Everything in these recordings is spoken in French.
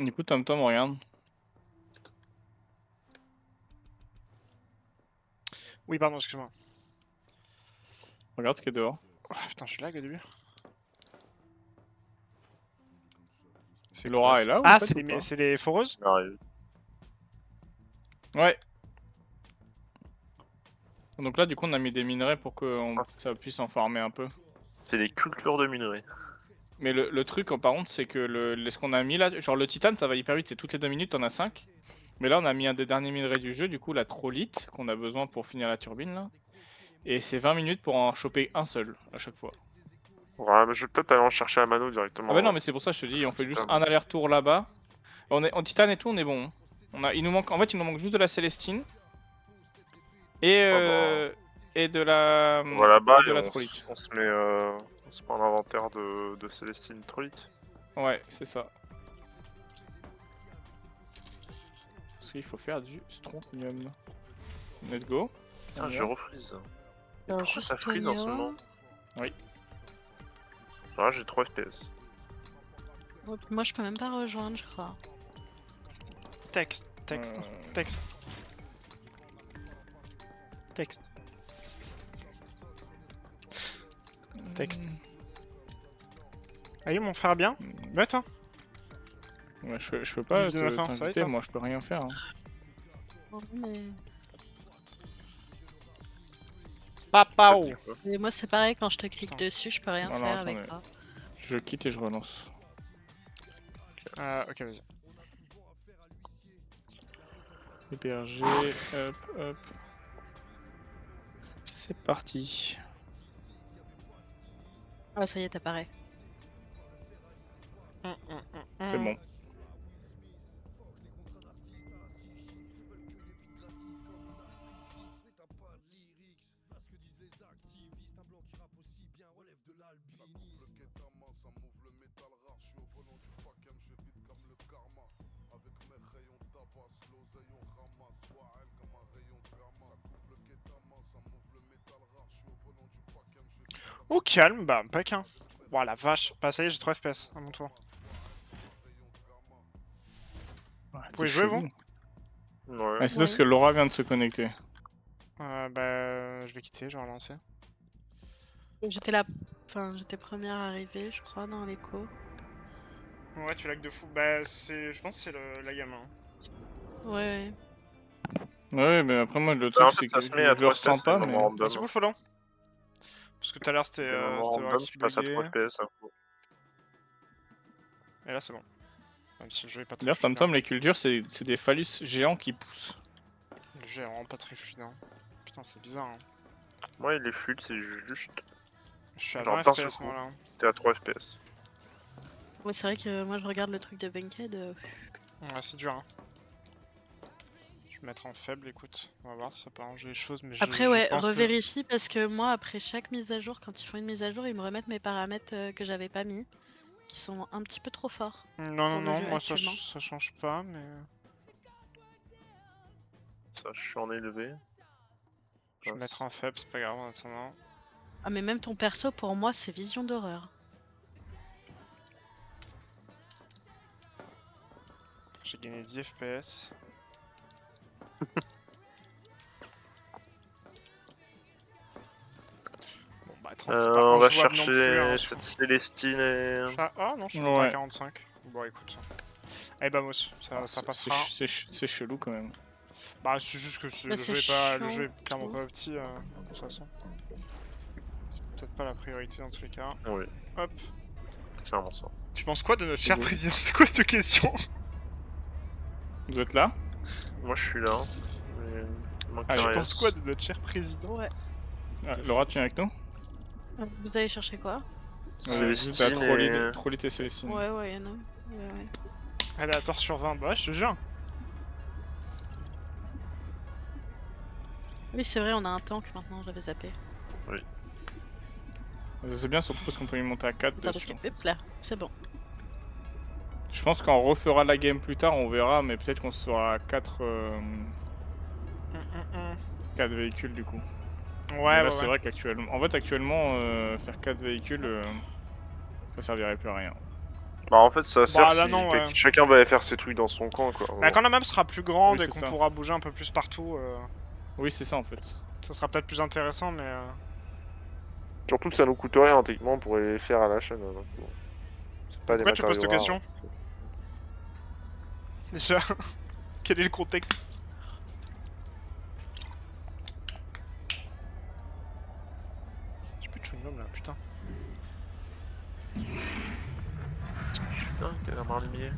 Du coup, TomTom, regarde. Oui, pardon, excuse-moi. Regarde ce qu'il y a dehors. Oh, putain, je suis lag au début. C'est Laura quoi, est là, ou ah, fait, ou pas? c'est les foreuses? Ouais. Donc là, du coup, on a mis des minerais pour que ça puisse en farmer un peu. C'est les cultures de minerais. Mais le truc, par contre, c'est que ce qu'on a mis là, genre le titane, ça va hyper vite, c'est toutes les 2 minutes, t'en as 5. Mais là, on a mis un des derniers minerais du jeu, du coup, la trolite, qu'on a besoin pour finir la turbine, là. Et c'est 20 minutes pour en choper un seul, à chaque fois. Ouais, mais je vais peut-être aller en chercher à Mano Ah directement. bah non, mais c'est pour ça que je te dis, on fait juste un aller-retour là-bas. On est en titane et tout, on est bon. Il nous manque, en fait, il nous manque juste de la Célestine. Et de la... On va là-bas et de et la trolite. on se met un inventaire de Célestine Trolite. Ouais, c'est ça. Parce qu'il faut faire du strontium. Let's go. Ah, je refreeze. Alors, Pourquoi ça freeze en ce moment? Oui. Ah, j'ai 3 FPS. Moi, je peux même pas rejoindre, je crois. Texte. Texte. Allez, mon frère bien. Ouais, toi. Ouais, je peux pas t'inviter, moi je peux rien faire. Hein. Oh, mais... Papao. Et moi, c'est pareil, quand je te clique dessus, je peux rien faire avec toi. Je quitte et je relance. Ok, vas-y. Héberger, hop, hop. C'est parti. Ah, ça y est, t'apparais. C'est bon. Au calme, bah, pas qu'un. Ouah, la vache. Bah, ça y est, j'ai 3 FPS à mon tour. Ouais, vous pouvez jouer, vous? Ouais. C'est parce que Laura vient de se connecter. Bah, je vais quitter, je vais relancer. J'étais là. Enfin, j'étais première arrivée, je crois, dans l'écho. Ouais, tu lag de fou. Bah, je pense que c'est la gamme. Ouais. Ouais, mais après, moi, le truc, c'est que je le ressens pas. Mais... Merci beaucoup, Follow. Parce que tout à l'heure, c'était Laura qui buguait. Et là, c'est bon. Même si le jeu est pas très fluide. D'ailleurs, TomTom, les cultures, c'est des phallus géants qui poussent. Le jeu est vraiment pas très fluide. Hein. Putain, c'est bizarre. Hein. Moi, il est fluide, c'est juste. Je suis à 20 FPS, moi, là. T'es à 3 FPS. Ouais, c'est vrai que moi, je regarde le truc de Bankhead. Ouais, c'est dur. Hein. Je vais me mettre en faible, écoute. On va voir si ça peut arranger les choses. Mais après, ouais, revérifie parce que moi, après chaque mise à jour, quand ils font une mise à jour, ils me remettent mes paramètres que j'avais pas mis. Qui sont un petit peu trop forts. Non, moi ça change pas, mais... Ça, je suis en élevé. Je vais me mettre en faible, c'est pas grave en attendant. Ah mais même ton perso, pour moi, c'est vision d'horreur. J'ai gagné 10 FPS. Bon bah 30, c'est pas on va jouable non chercher plus, hein, cette Célestine et... Ah non, je suis monté à 45. Bon écoute. Allez Bamos, ça passera. C'est chelou quand même. Bah c'est juste que le jeu est clairement pas petit, de toute façon. C'est peut-être pas la priorité dans tous les cas. Oui. Hop. Clairement ça. Tu penses quoi de notre cher président? C'est quoi cette question? Vous êtes là? Moi je suis là. Tu penses quoi de notre cher président? Ouais. Laura, tu viens avec nous? Vous allez chercher quoi? Célestine et... Trolite et Célestine. Ouais, y'en a. Ouais. Aléatoire sur 20, bah je te jure. Oui, c'est vrai, on a un tank maintenant, j'avais zappé. Oui. C'est bien, surtout parce qu'on peut y monter à 4. Attends, parce que hop là, c'est bon. Je pense qu'on refera la game plus tard, on verra, mais peut-être qu'on sera à 4 véhicules du coup. Ouais, c'est vrai qu'actuellement, faire 4 véhicules, ça servirait plus à rien. Bah en fait ça sert là, si non, ouais. chacun va aller faire ses trucs dans son coin quoi. Bah, quand la map sera plus grande Oui, et c'est qu'on ça. pourra bouger un peu plus partout, Oui, c'est ça en fait. ça sera peut-être plus intéressant, mais... Surtout que ça nous coûte rien techniquement pour les faire à la chaîne. Donc, bon. C'est pas des Pourquoi tu poses matériaux cette rares. question Déjà, quel est le contexte? J'ai plus de chewing-gum là, putain. Putain, quel marlimier.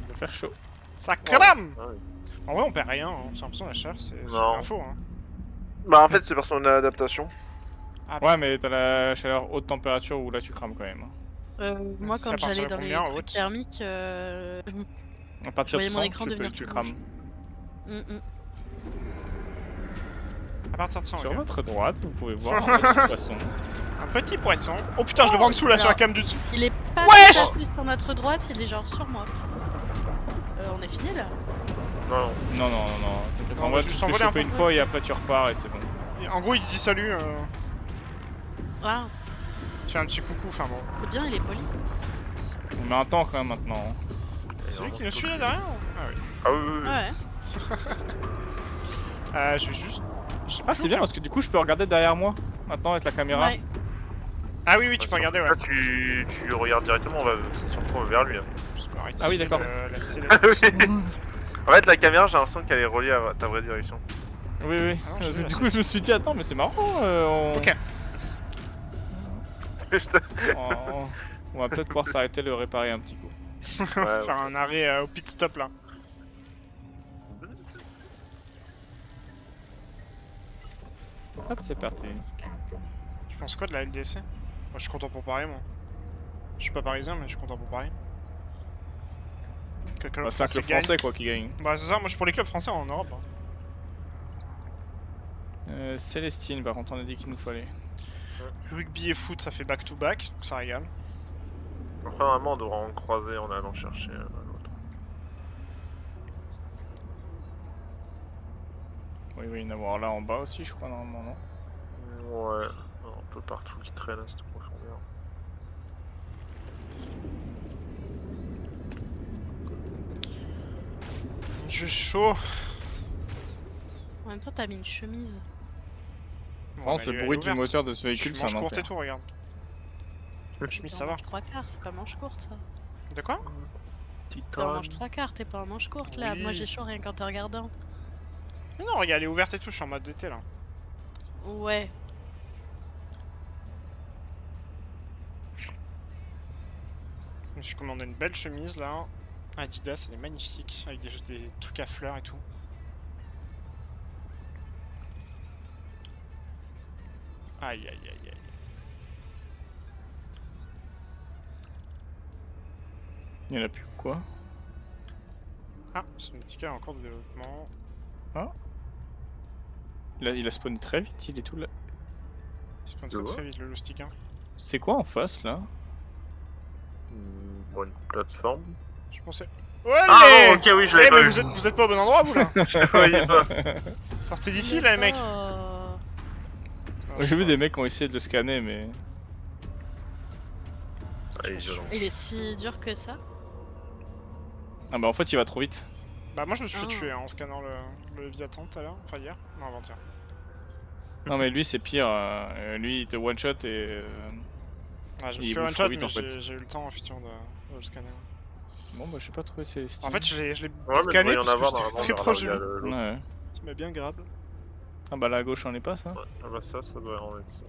Il va faire chaud. Ça crame. Ouais. En vrai, on perd rien, hein. J'ai l'impression que la chaleur, c'est Non. l'info. Hein. Bah en fait c'est version adaptation. Ah, Ouais, mais t'as la chaleur haute température où là tu crames quand même. Moi, C'est à quand partir j'allais de dans les combien, trucs haute thermiques, À je partir de voyais 100, mon écran devenir tu tout crames. rouge. à partir de 100, Sur ok. votre droite, vous pouvez voir un petit poisson. Un petit poisson. Oh putain, je le vois en dessous là, sur la cam du dessus. Il est pas Wesh tout à fait sur notre droite, il est genre sur moi. On est fini là? Non, Non, non, non, non. T'inquiète Non, pas, on moi va tu juste te fais s'envoler un choper peu. une fois et après tu repars et c'est bon. Et en gros, il dit salut. Ah, Tu fais un petit coucou, enfin bon. c'est bien, il est poli. On met un temps quand même maintenant. C'est lui qui nous suit là derrière? Ah oui. Ah oui, oui, oui. Ouais. Je vais juste. je sais Ah, plus c'est bien où- parce que du coup je peux regarder derrière moi maintenant avec la caméra. Ouais. Ah oui, oui, tu peux regarder, ouais. Là tu regardes directement, on va se retrouver vers lui. Hein. Juste me Ah oui, d'accord. La Ah céleste. oui. En fait la caméra j'ai l'impression qu'elle est reliée à ta vraie direction. Oui, oui. Ah non, j'ai vu la du coup je me suis dit, attends, mais c'est marrant. Ok. On va peut-être pouvoir s'arrêter le réparer un petit coup. Ouais, Faire un arrêt au pit stop là. Hop, c'est parti. Tu penses quoi de la LDC? Moi je suis content pour Paris, moi. Je suis pas parisien, mais je suis content pour Paris. Que le club Bah, c'est un français club gagne. français quoi qui gagne. Bah c'est ça, moi je suis pour les clubs français en Europe. Hein. Célestine, par contre, on a dit qu'il nous fallait. Rugby et foot, ça fait back-to-back, donc ça régale. Après normalement on devra en croiser en allant chercher l'autre. Oui, oui, il y en a voir là en bas aussi, je crois, normalement, non? Ouais, un peu partout qui traîne à cette profondeur. Je suis chaud. En même temps, t'as mis une chemise. Par contre, le bruit du moteur de ce Je véhicule, c'est manche un courte et enfer. tout, regarde. Chemise, T'es ça en va. manche 3/4, c'est pas manche courte ça. De quoi? T'es en manche 3/4, t'es pas en manche courte là. Moi Oui. j'ai chaud rien qu'en te regardant. Mais non, regarde, elle est ouverte et tout, je suis en mode d'été là. Ouais. Je me suis commandé une belle chemise là. Adidas, elle est magnifique, avec des trucs à fleurs et tout. Aïe aïe aïe aïe. Il y en a plus quoi? Ah, c'est une ticket en cours de développement. Il a spawné très vite, il est tout là. Il se pointe Tu vois très vite le stick. Hein. C'est quoi en face là? Pour une plateforme. Je pensais. Ouais, Ah non, ok, oui, je l'avais mais pas vu. vous êtes pas au bon endroit vous là. Je voyais pas. Sortez d'ici là les mecs. Oh. J'ai vu des mecs qui ont essayé de le scanner, mais. Ah, il est violent. Il est si dur que ça? Ah bah en fait, il va trop vite. Bah moi je me suis fait Ah. tuer hein, en scannant le Leviathan tout à l'heure. Enfin hier. Non avant-hier. Non, mais lui, c'est pire. Lui, il te one-shot et. Ah, je me Il suis fait bouge one trop shot vite, mais en fait. j'ai eu le temps effectivement de le scanner. Bon, bah, je sais pas trouvé ces En fait je l'ai Ouais, mais il scanné doit y en parce avoir que j'étais normalement très vers proche de là, lui. l'autre. Ouais. Qui m'a bien grab. Ah bah là à gauche, on est pas ça? Ouais, ah bah ça doit en être ça.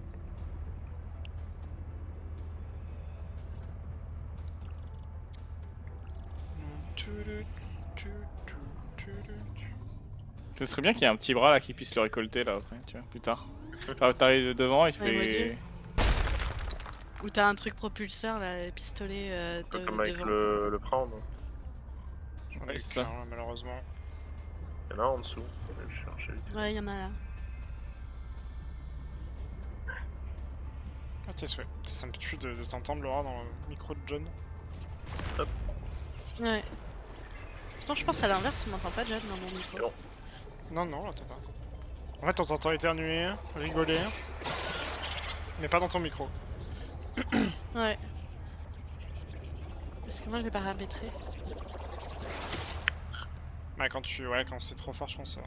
Ce serait bien qu'il y ait un petit bras là qui puisse le récolter là après, tu vois, plus tard. Enfin, t'arrives devant, il te Ouais, fait. Ou t'as un truc propulseur là, pistolet Comme avec devant. le Proud. J'en Ouais, ai c'est qu'un, ça. hein, malheureusement. Il y en a un en dessous. Je vais le chercher vite. Ouais, y'en a là. Ah tes souhaits. Ça me tue de t'entendre Laura dans le micro de John. Ouais. Pourtant, je pense à l'inverse, on m'entend pas déjà dans mon micro. Non, non, attends pas. En fait, on t'entend éternuer, rigoler, mais pas dans ton micro. Ouais. Parce que moi, je l'ai paramétré. Bah, quand c'est trop fort, je pense.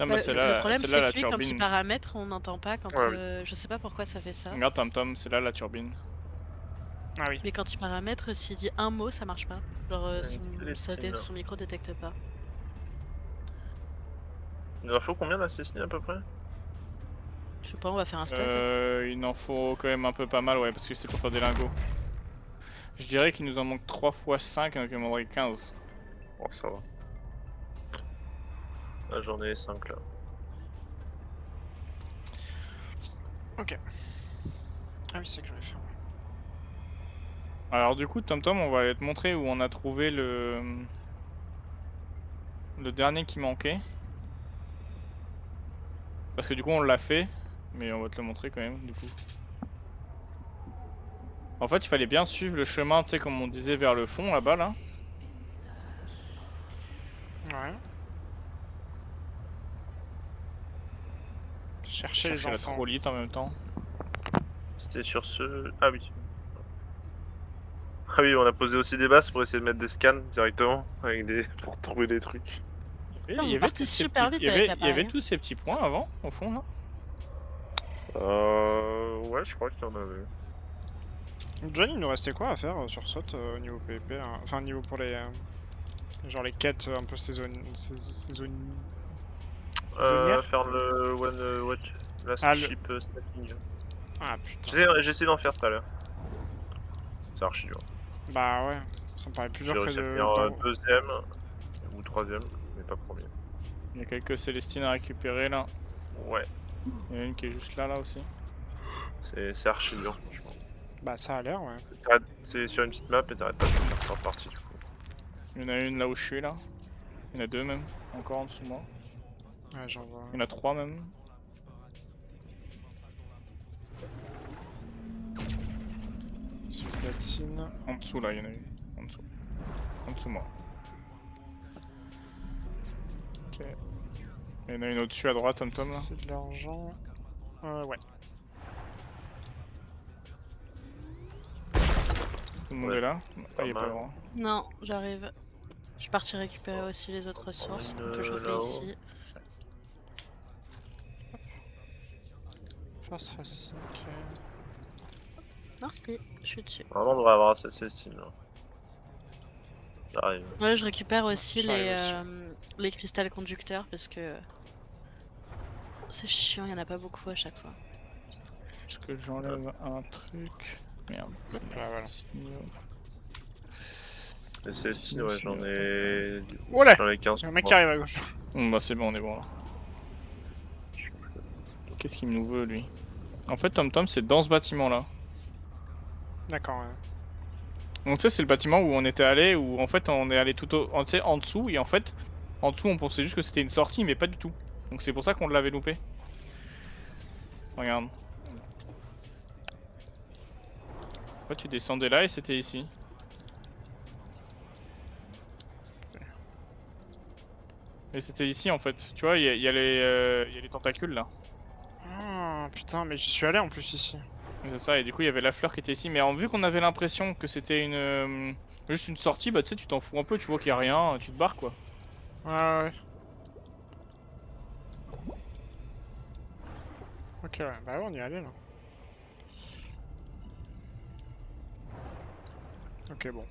Ah, moi, Le problème, c'est c'est là la que lui, quand il turbine. paramètre, on n'entend pas quand. Ouais, Je sais pas pourquoi ça fait ça. Regarde, Tom, c'est là la turbine. Ah oui. Mais quand il paramètre, s'il dit un mot, ça marche pas. Genre, Célestine. son micro détecte pas. Il en faut combien la Célestine à peu près? Je sais pas, on va faire un stock. Il en faut quand même un peu pas mal, ouais, parce que c'est pour faire des lingots. Je dirais qu'il nous en manque 3 x 5, donc il m'en manquerait 15. Bon, ça va. Là, j'en ai 5 là. Ok. Ah oui, c'est que je vais faire. Alors du coup, Tom, on va aller te montrer où on a trouvé le dernier qui manquait. Parce que du coup, on l'a fait, mais on va te le montrer quand même, du coup. En fait, il fallait bien suivre le chemin, tu sais, comme on disait, vers le fond, là-bas, là. Ouais. Chercher les Chercher la enfants. trolite en même temps. C'était sur ce... Ah oui. Ah oui, on a posé aussi des bases pour essayer de mettre des scans directement, avec des... pour trouver des trucs. Il Vous y avait partez tous ces super petits... vite il y avec avait l'appareil. tous ces petits points avant, au fond, là. Ouais, je crois qu'il y en avait. John, il nous restait quoi à faire sur SOT au niveau PvP là? Enfin, niveau pour les. Genre les quêtes un peu saisonnières. Faire le watch, last Ah, le- ship snapping. Ah putain. J'ai essayé d'en faire tout à l'heure. C'est archi dur. Bah ouais, ça me paraît plus J'ai dur que réussi à de. finir deuxième ou troisième, mais pas premier. Il y a quelques Célestines à récupérer, là. Ouais, Il y en a une qui est juste là, aussi. c'est archi dur franchement. Bah ça a l'air, ouais. C'est sur une petite map et t'arrêtes pas de faire ça en partie du coup. Il y en a une là où je suis, là. Il y en a deux, même. Encore en dessous de moi. Ouais, j'en vois. Il y en a 3 même. Sur platine. En dessous, là, il y en a une. En dessous. En dessous de moi. Ok. Il y en a une au-dessus à droite, Tom, là. C'est de l'argent. Ouais. Tout le monde est là. Ah, il est pas mal. loin. Non, j'arrive. Je suis parti récupérer aussi les autres ressources. On peut choper là-haut. ici. Face racine, ok. Merci, je suis dessus. Vraiment, on devrait avoir assez Célestine là. J'arrive. Ouais, je récupère aussi J'arrive aussi. les cristals conducteurs parce que c'est chiant, il y en a pas beaucoup à chaque fois. Est-ce que j'enlève un truc? Merde. Là, voilà. Les Célestines, ouais, j'en ai 15. Il y a un mec qui arrive à gauche. Bah c'est bon, on est bon là. Qu'est-ce qu'il nous veut lui? En fait, Tom, c'est dans ce bâtiment là. D'accord, ouais. Donc tu sais, c'est le bâtiment où on était allé, où en fait on est allé tout au... tu sais, en dessous, et en fait, en dessous on pensait juste que c'était une sortie, mais pas du tout. Donc c'est pour ça qu'on l'avait loupé. Regarde. En fait, tu descendais là et c'était ici. Et c'était ici en fait. Tu vois, il y a les tentacules là. Ah putain, mais j'y suis allé en plus ici. C'est ça, et du coup il y avait la fleur qui était ici. Mais vu qu'on avait l'impression que c'était une juste une sortie, bah tu sais, tu t'en fous un peu, tu vois qu'il y a rien, tu te barres quoi. Ouais. Ok, ouais. Bah ouais, on y est allé là. Ok, bon.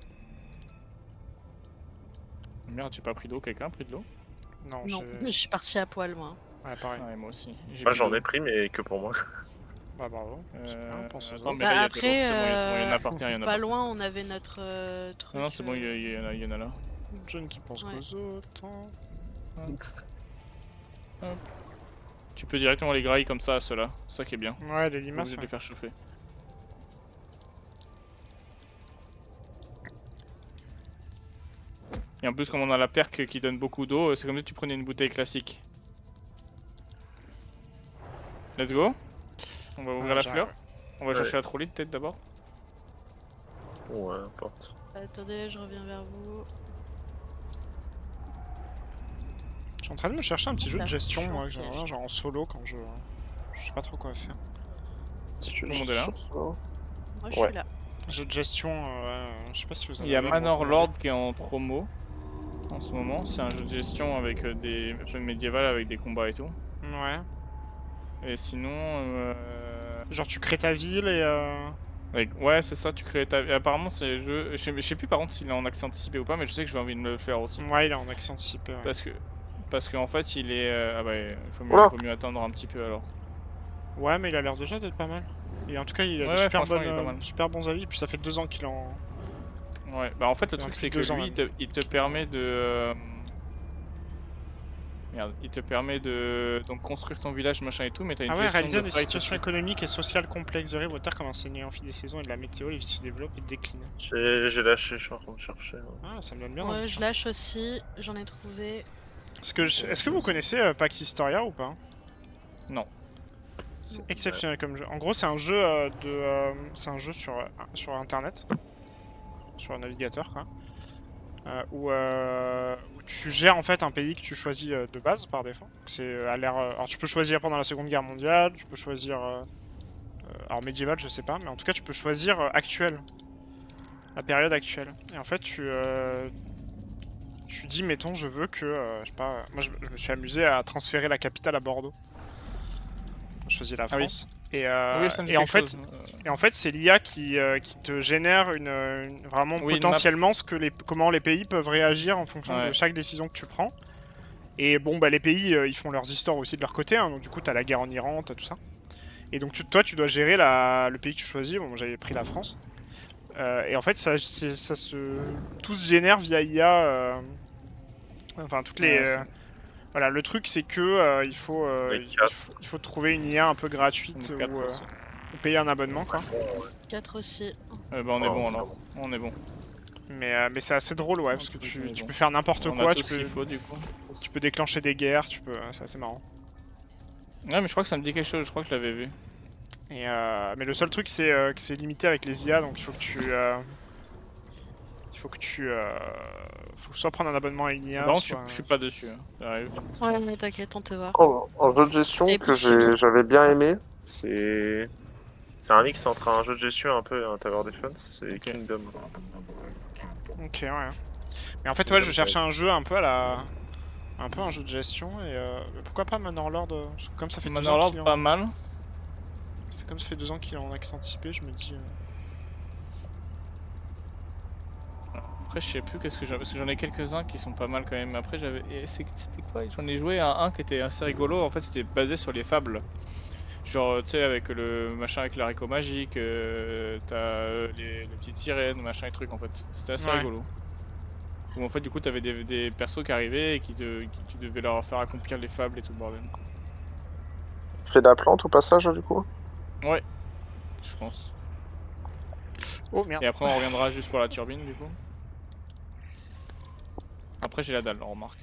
Merde, j'ai pas pris d'eau, quelqu'un a pris de l'eau? Non, Non, je suis parti à poil moi. Ouais, pareil. Ouais, moi aussi. Moi j'en ai pris, mais que pour moi. Bah bravo. C'est bien, pense aux Attends, autres. mais là, il y a Après, de l'eau. C'est bon, il y en a par terre, il y en a pas par terre. loin, on avait notre truc. Non, c'est bon, il y en a là. John qui pense Ouais. qu'aux autres. Hein. Hop. Tu peux directement les grailler comme ça, ceux-là. C'est ça qui est bien. Ouais, les Pas limaces. obligé de Ouais. les faire chauffer. Et en plus, comme on a la perque qui donne beaucoup d'eau, c'est comme si tu prenais une bouteille classique. Let's go. On va ouvrir la fleur. On va chercher la trolite peut-être d'abord. Ouais, n'importe. Attendez, je reviens vers vous. Je suis en train de me chercher un petit jeu de Bah, gestion, moi, siège. genre en solo quand je sais pas trop quoi faire. Si tu Tout le monde est là. Moi je Ouais. suis là. Jeu de gestion, je sais pas si vous en Il y a avez à me Manor recommander. Lord qui est en promo en ce moment. C'est un jeu de gestion avec des jeux médiéval avec des combats et tout. Ouais. Et sinon, Genre tu crées ta ville et ouais, c'est ça. Tu crées ta. Et apparemment, c'est le jeu. Je sais plus par contre s'il est en accès anticipé ou pas, mais je sais que j'ai envie de me le faire aussi. Ouais, il est en accès anticipé, ouais. Parce qu'en fait, il est. Ah bah, il faut Oula. mieux attendre un petit peu alors. Ouais, mais il a l'air déjà d'être pas mal. Et en tout cas, il a Ouais, des ouais, franchement, il est pas mal. super bons avis. Et puis ça fait 2 ans qu'il en. Ouais, bah en fait, le Dans truc plus c'est de que 2 ans, lui, il te permet de. Merde, il te permet de donc construire ton village, machin et tout, mais t'as une Ah ouais, gestion réaliser de des fight situations aussi. économiques et sociales complexes de vos terres comme un seigneur en fil des saisons et de la météo, les villes se développent et déclinent. J'ai lâché, je suis en train de chercher. Ah, ça me donne bien Ouais, envie. je lâche aussi, j'en ai trouvé. Est-ce que vous connaissez Pax Historia ou pas? Non. C'est exceptionnel comme jeu. En gros, c'est un jeu c'est un jeu sur internet, sur un navigateur quoi, où tu gères en fait un pays que tu choisis de base par défaut. C'est à l'ère. Alors tu peux choisir pendant la Seconde Guerre mondiale, tu peux choisir alors médiéval, je sais pas, mais en tout cas tu peux choisir actuel, la période actuelle. Et en fait tu dis mettons je veux que je sais pas, moi je me suis amusé à transférer la capitale à Bordeaux. Je choisis la Ah oui. France. Oui, ça me dit Et en quelque fait, chose. c'est l'IA qui te génère vraiment Oui, une potentiellement comment les pays peuvent réagir en fonction de Ouais. chaque décision que tu prends. Et bon, bah les pays, ils font leurs histoires aussi de leur côté, hein, donc du coup, t'as la guerre en Iran, t'as tout ça. Et donc toi, tu dois gérer le pays que tu choisis. Bon, moi, j'avais pris la France. Et en fait, tout se génère via IA. Enfin, toutes les. Ouais, Voilà, le truc, c'est que il faut trouver une IA un peu gratuite Une 4 ou aussi. payer un abonnement, quoi. 4 aussi. Bah on est bon alors. On est bon. Mais c'est assez drôle, ouais, parce que On est tu bon. peux faire n'importe On quoi, a tout ce qu'il faut du coup. tu peux déclencher des guerres, c'est assez marrant. Ouais, mais je crois que ça me dit quelque chose. Je crois que je l'avais vu. Et mais le seul truc, c'est que c'est limité avec les IA, donc il faut soit prendre un abonnement à une IA, Par contre, soit... je suis pas dessus. Hein. Ça arrive. Ouais, mais t'inquiète, on te voit. En jeu de gestion C'est que possible. j'avais bien aimé, c'est un mix entre un jeu de gestion un peu et un tower defense, c'est Ok. Kingdom. Ok, ouais. Mais en fait, ouais, je cherchais un jeu un peu un peu un jeu de gestion, et pourquoi pas Manor Lord parce que comme ça fait 2 Manor ans Lord, qu'il est pas mal. Comme ça fait 2 ans qu'il est en accès anticipé, je me dis... Après, je sais plus qu'est-ce que j'ai. Parce que j'en ai quelques-uns qui sont pas mal quand même. Après, c'était quoi? J'en ai joué à un qui était assez rigolo. En fait, c'était basé sur les fables. Genre, tu sais, avec le machin avec l'haricot magique, t'as les petites sirènes, machin et trucs en fait. C'était assez Ouais. rigolo. Où en fait, du coup, t'avais des persos qui arrivaient et qui tu devais leur faire accomplir les fables et tout le bordel. Tu fais de la plante au passage du coup? Ouais, je pense. Oh merde. Et après, on reviendra juste pour la turbine du coup. Après, j'ai la dalle, on remarque.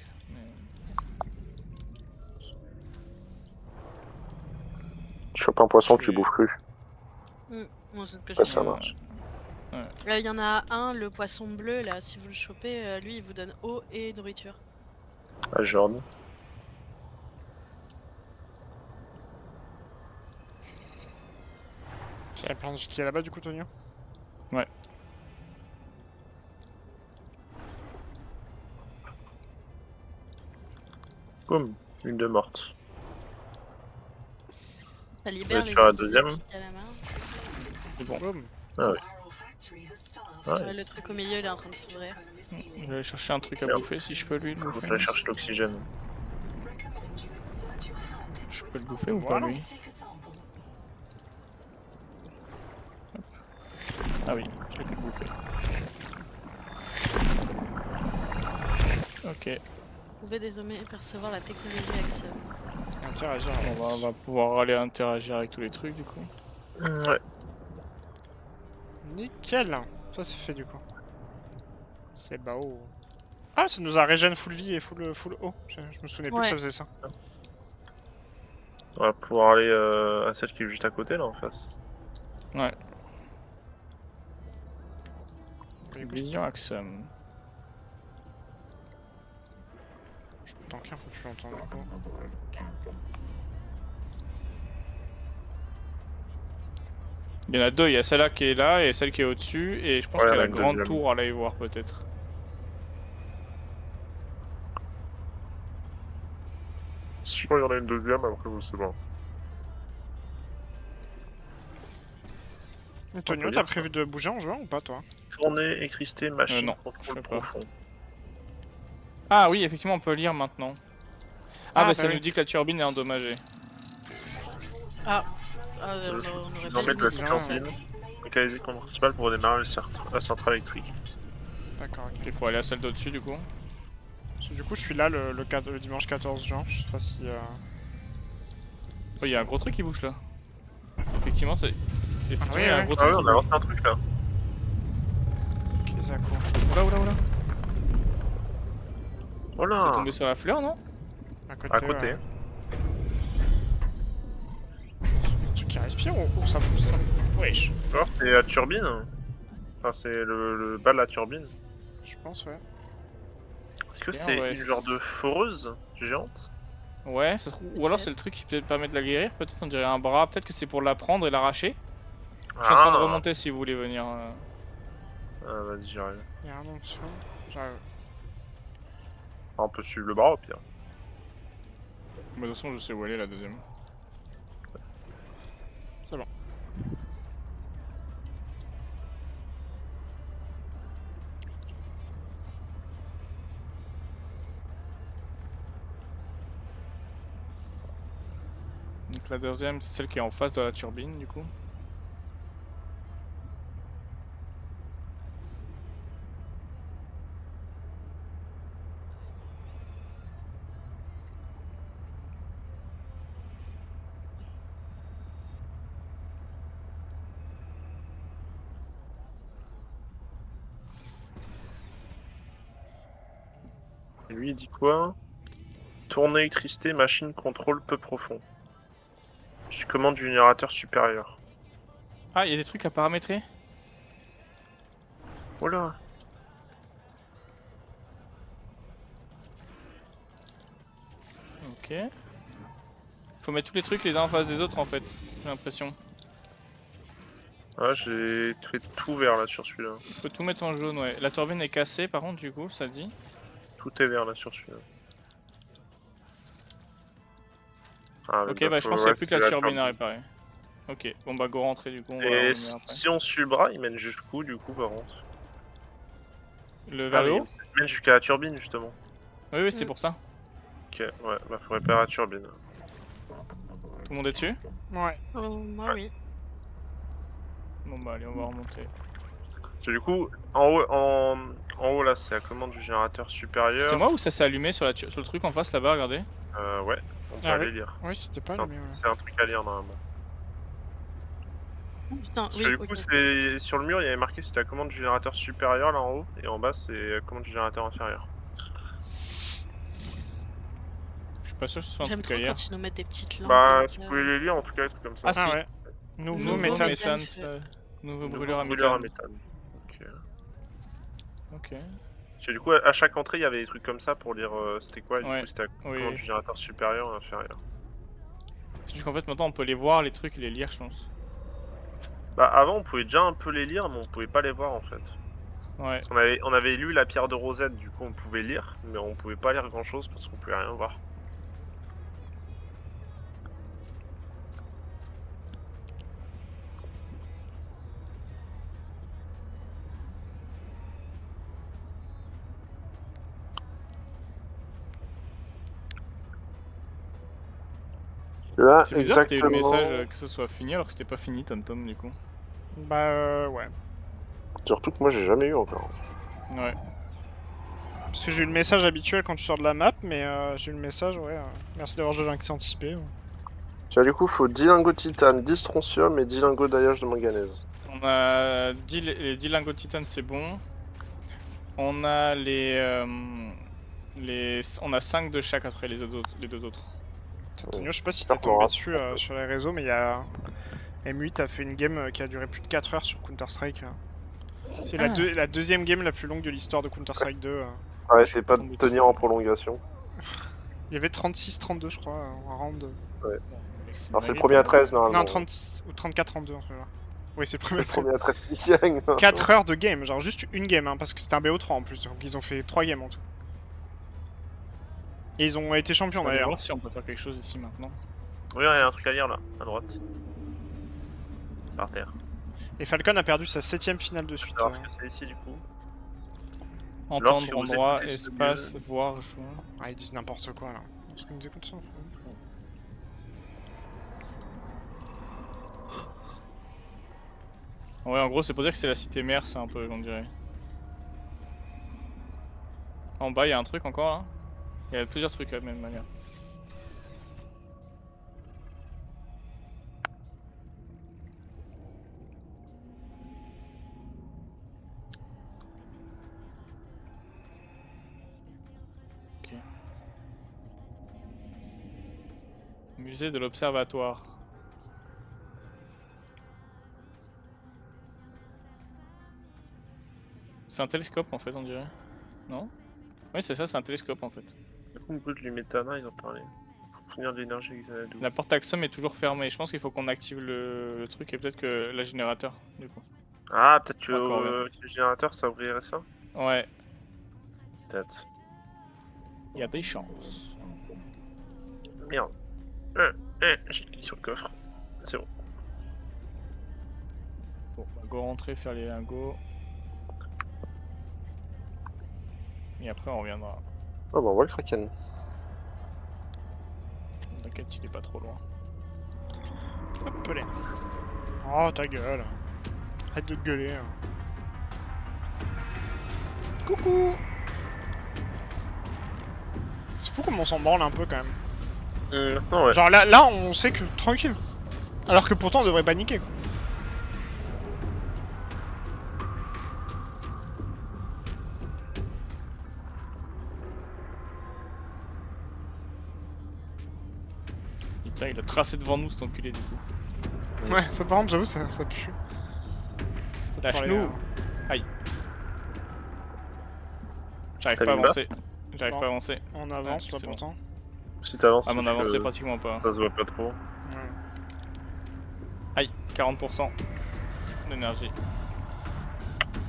Tu chopes un poisson, Je tu vais- bouffes cru. Moi, c'est ce que Ouais, j'ai ça fait. marche. Il y en a un, le poisson bleu, là, si vous le chopez, lui, il vous donne eau et nourriture. Ah, Jordan. C'est la plante qui est là-bas, du coup, Tonio? Ouais. Boum, une de morte. Ça libère Tu les fais la espèces de deuxième petits calamars. C'est bon. Boum. Ah oui. Ouais, le truc au milieu, il est en train de s'ouvrir. Je vais aller chercher un truc à Merde. bouffer si je peux lui le Faut que bouffer. j'aille chercher l'oxygène. Je peux le bouffer ou pas Voilà. lui? Ah oui, je l'ai pu le bouffer. Ok, Vous pouvez désormais percevoir la technologie Axiom. Interagir. on va pouvoir aller interagir avec tous les trucs du coup. Ouais. Nickel. Ça, c'est fait, du coup. C'est bao. Ah, ça nous a régène full vie et full eau. Je me souvenais plus que ça Ouais. faisait ça. On va pouvoir aller à celle qui est juste à côté là en face. Ouais, Du coup, Vision Axum. tanker un peu plus longtemps du coup. Il y en a deux, il y a celle-là qui est là et celle qui est au-dessus, et je pense Ouais, qu'il y a il y en a la une grande deuxième. tour à aller voir peut-être. Si il y en a une deuxième, après je sais pas. Antonio, peut t'as dire ça. prévu de bouger en juin ou pas toi? Tournée, électricité, machine, non, je contrôle sais pas. profond. Ah oui, effectivement, on peut lire maintenant. Ah, bah ça oui. nous dit que la turbine est endommagée. Ah, Bah, on aurait Je pu vais mettre la laisser bien, ça. turbine. Mécanisée principale pour démarrer la centrale électrique. D'accord, ok. Il faut aller à celle d'au-dessus du coup. Parce que du coup, je suis là le dimanche 14 juin, je sais pas si... Oh, il y a un gros truc qui bouge là. Effectivement, c'est. Effectivement, oui, il y a un ouais. gros Ah truc ouais, qui on a bouge. lancé un truc là. Ok, Zako. Oula, oula, oula. Oh C'est là. tombé sur la fleur, non? À côté, À côté. ouais. Un truc qui respire ou ça pousse? Wesh. Alors, c'est la turbine. Enfin, c'est le bas de la turbine. Je pense, ouais. Est-ce que Bien, c'est ouais. une genre de foreuse géante? Ouais, ça se trouve. Ou alors c'est le truc qui peut permettre de la guérir, peut-être on dirait un bras, peut-être que c'est pour la prendre et l'arracher. Je suis en train de remonter si vous voulez venir. Ah, vas-y, j'arrive. Y'a un en dessous. J'arrive. On peut suivre le bras au pire. Mais de toute façon, je sais où elle est la deuxième. C'est bon. Donc la deuxième, c'est celle qui est en face de la turbine du coup. Et lui, il dit quoi? Tournée, électricité, machine, contrôle peu profond. Je commande du générateur supérieur. Ah, il y a des trucs à paramétrer? Voilà. Ok. Faut mettre tous les trucs les uns en face des autres en fait, j'ai l'impression. Ouais, j'ai fait tout vert là sur celui-là. Faut tout mettre en jaune, ouais. La turbine est cassée par contre du coup, ça dit. Tout est vert là sur celui-là. Ah, Ok, bah je pense qu'il n'y a plus que la turbine à réparer. Ok, bon bah go rentrer du coup, on va Et revenir après. si on suit le bras, il mène jusqu'où du coup par contre? Vers le haut? Il mène jusqu'à la turbine justement. Oui, oui, c'est pour ça. Ok, ouais, bah faut réparer la turbine. Tout le monde est dessus? Ouais. Moi, oui. Bon bah allez, on va remonter. Parce que du coup, en haut là, c'est la commande du générateur supérieur. C'est moi ou ça s'est allumé sur, sur le truc en face là-bas, regardez? Ouais, on peut Ah aller oui. lire. Oui, c'était pas C'est un, lui, ouais. c'est un truc à lire normalement. Oh, putain, Parce oui, que du ok. coup, c'est sur le mur, il y avait marqué c'était la commande du générateur supérieur là en haut, et en bas c'est la commande du générateur inférieur. Je suis pas sûr que ce soit un J'aime truc trop ailleurs. quand ils nous mettent des petites lampes. Bah, comme si ça. vous pouvez les lire en tout cas, des trucs comme ça. Ah, si. ouais. Nouveau Nouveau méthane. méthane. Nouveau Nouveau brûleur à brûleur méthane. Ok. Ok. Parce que du coup, à chaque entrée, il y avait des trucs comme ça pour lire c'était quoi, et du Ouais. coup, c'était la Oui, commande oui. du générateur supérieur et inférieur. C'est juste qu'en fait maintenant on peut les voir, les trucs et les lire, je pense. Bah, avant, on pouvait déjà un peu les lire, mais on pouvait pas les voir en fait. Ouais. Parce on avait lu la pierre de Rosette, du coup, on pouvait lire, mais on pouvait pas lire grand chose parce qu'on pouvait rien voir. Là, C'est bizarre que t'aies eu le message que ce soit fini alors que c'était pas fini, TomTom, du coup. Bah, ouais. Surtout que moi, j'ai jamais eu encore. Ouais. Parce que j'ai eu le message habituel quand tu sors de la map, mais j'ai eu le message, ouais. Merci d'avoir joué l'accès anticipé. Ouais. Tiens, du coup, faut 10 lingots de titane, 10 strontium et 10 lingots d'alliage de manganèse. On a 10, les 10 lingots de titane, c'est bon. On a on a 5 de chaque après les deux autres. Antonio, je sais pas si t'es tombé dessus sur les réseaux, mais il y a... M8 a fait une game qui a duré plus de 4 heures sur Counter-Strike. C'est la deuxième game la plus longue de l'histoire de Counter-Strike 2. Arrêtez pas de tenir en prolongation. Il y avait 36-32, je crois, en round. Alors c'est le premier à 13 normalement. Non, 30 ou 34-32. Oui, c'est le premier à C'est le 13. premier à 13 qui gagne. 4 heures de game, genre juste une game, hein, parce que c'était un BO3 en plus. Donc ils ont fait 3 games en tout. Et ils ont été champions On va d'ailleurs. voir si on peut faire quelque chose ici maintenant. Oui, il y a un truc à lire là, à droite. Par terre. Et Falcon a perdu sa 7ème finale de suite. Alors que c'est ici du coup. Entendre, si vous endroit, écoutez ce espace, voir, jouer. Ah, ils disent n'importe quoi là. Est-ce qu'ils nous écoutent ça? Ouais, en gros, c'est pour dire que c'est la cité mère, c'est un peu, on dirait. En bas, il y a un truc encore là. Il y a plusieurs trucs de la même manière. Ok. Musée de l'Observatoire. C'est un télescope en fait, on dirait. Non? Oui, c'est ça, c'est un télescope en fait. Du coup, brut du métana, ils en parlaient. Pour fournir de l'énergie avec Xanadu. La porte Axum est toujours fermée. Je pense qu'il faut qu'on active le truc et peut-être que la générateur du coup. Ah, peut-être que Encore, le générateur ça ouvrirait ça? Ouais, Peut-être. il y a des chances. Merde. J'ai cliqué sur le coffre. C'est bon. Bon, on va go rentrer, faire les lingots. Et après on reviendra. Oh bah on voit le Kraken. T'inquiète, il est pas trop loin. Hop là. Oh ta gueule. Arrête de gueuler. Hein. Coucou. C'est fou comme on s'en branle un peu quand même. Maintenant, ouais. Genre là on sait que tranquille. Alors que pourtant on devrait paniquer. Quoi. Putain, il a tracé devant nous cet enculé du coup. Ouais, ça par contre j'avoue ça pue. Ça Lâche-nous. parlait, Aïe. J'arrive T'as pas à mis bas avancer. J'arrive Bon. pas à avancer. On avance Ouais, là c'est bon. pourtant. Si t'avances, Ah, mais on parce avançait que pratiquement pas. ça se voit pas trop. Ouais. Aïe, 40% d'énergie.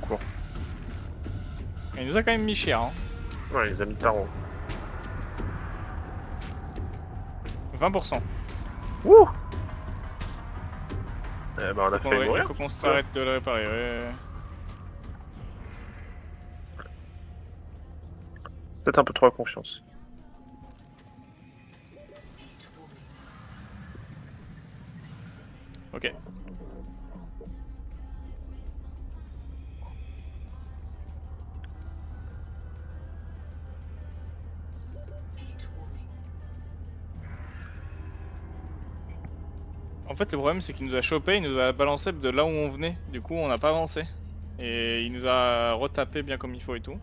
Quoi? Il nous a quand même mis cher, hein. Ouais, les amis tarot. 20%. Wouh! Eh ben, on a Faut fait il mourir. faut qu'on s'arrête de le réparer. Ouais. Peut-être un peu trop à confiance. Ok. En fait, le problème, c'est qu'il nous a chopé, il nous a balancé de là où on venait. Du coup, on n'a pas avancé. Et il nous a retapé bien comme il faut et tout.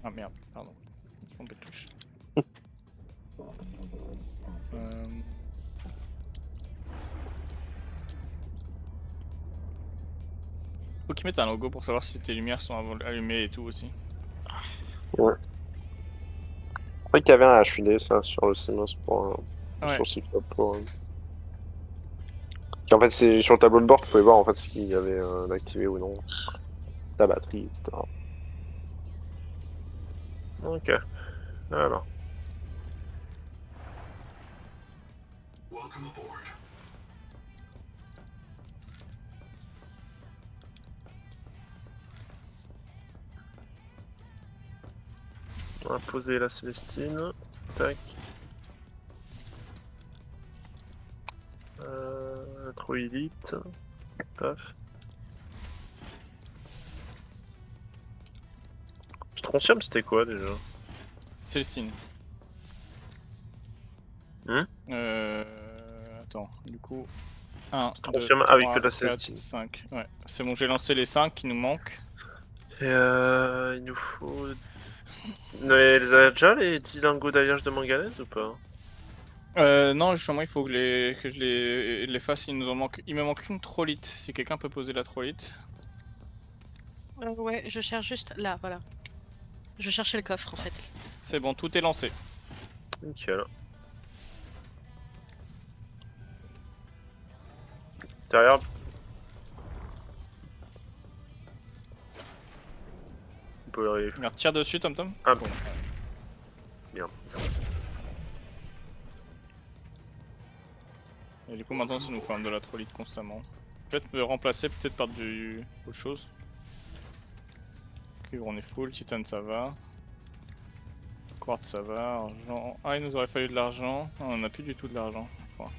Ah merde, pardon. Trompé de touche. Faut qu'ils mettent un logo pour savoir si tes lumières sont allumées et tout aussi. C'est vrai qu'il y avait un HUD ça sur le CMOS pour Ouais. sur le cyclope pour. En fait c'est sur le tableau de bord tu pouvais voir en fait ce qu'il y avait d'activé ou non. La batterie, etc. Ok. Alors. On va poser la Célestine. Tac. Trop élite. Paf. Strontium c'était quoi déjà? Célestine. Attends, du coup. 1, Strontium avec que de la Célestine. 5. Ouais, c'est bon, j'ai lancé les 5 qui nous manquent. Et il nous faut... Mais les a déjà les 10 lingots d'alliage de manganèse ou pas? Non, justement, il faut que, que je les fasse. Il me manque une trolite. Si quelqu'un peut poser la trolite. Ouais, je cherche juste là, voilà. Je cherchais le coffre en fait. C'est bon, tout est lancé. Nickel. Derrière. On peut arriver. Regarde, tire dessus, Tom Tom. Ah bon. Bien. Et du coup, maintenant, ça nous fait de la trolite constamment. Peut-être me remplacer peut-être par autre chose. Ok, on est full. Titane, ça va. Quartz, ça va. Argent. Ah, il nous aurait fallu de l'argent. Ah, on a plus du tout de l'argent, je crois.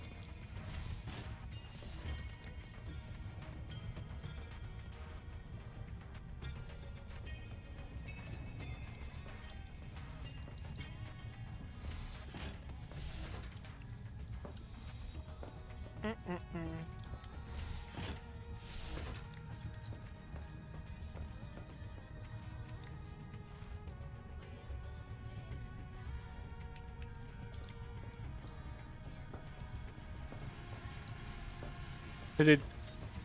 C'est des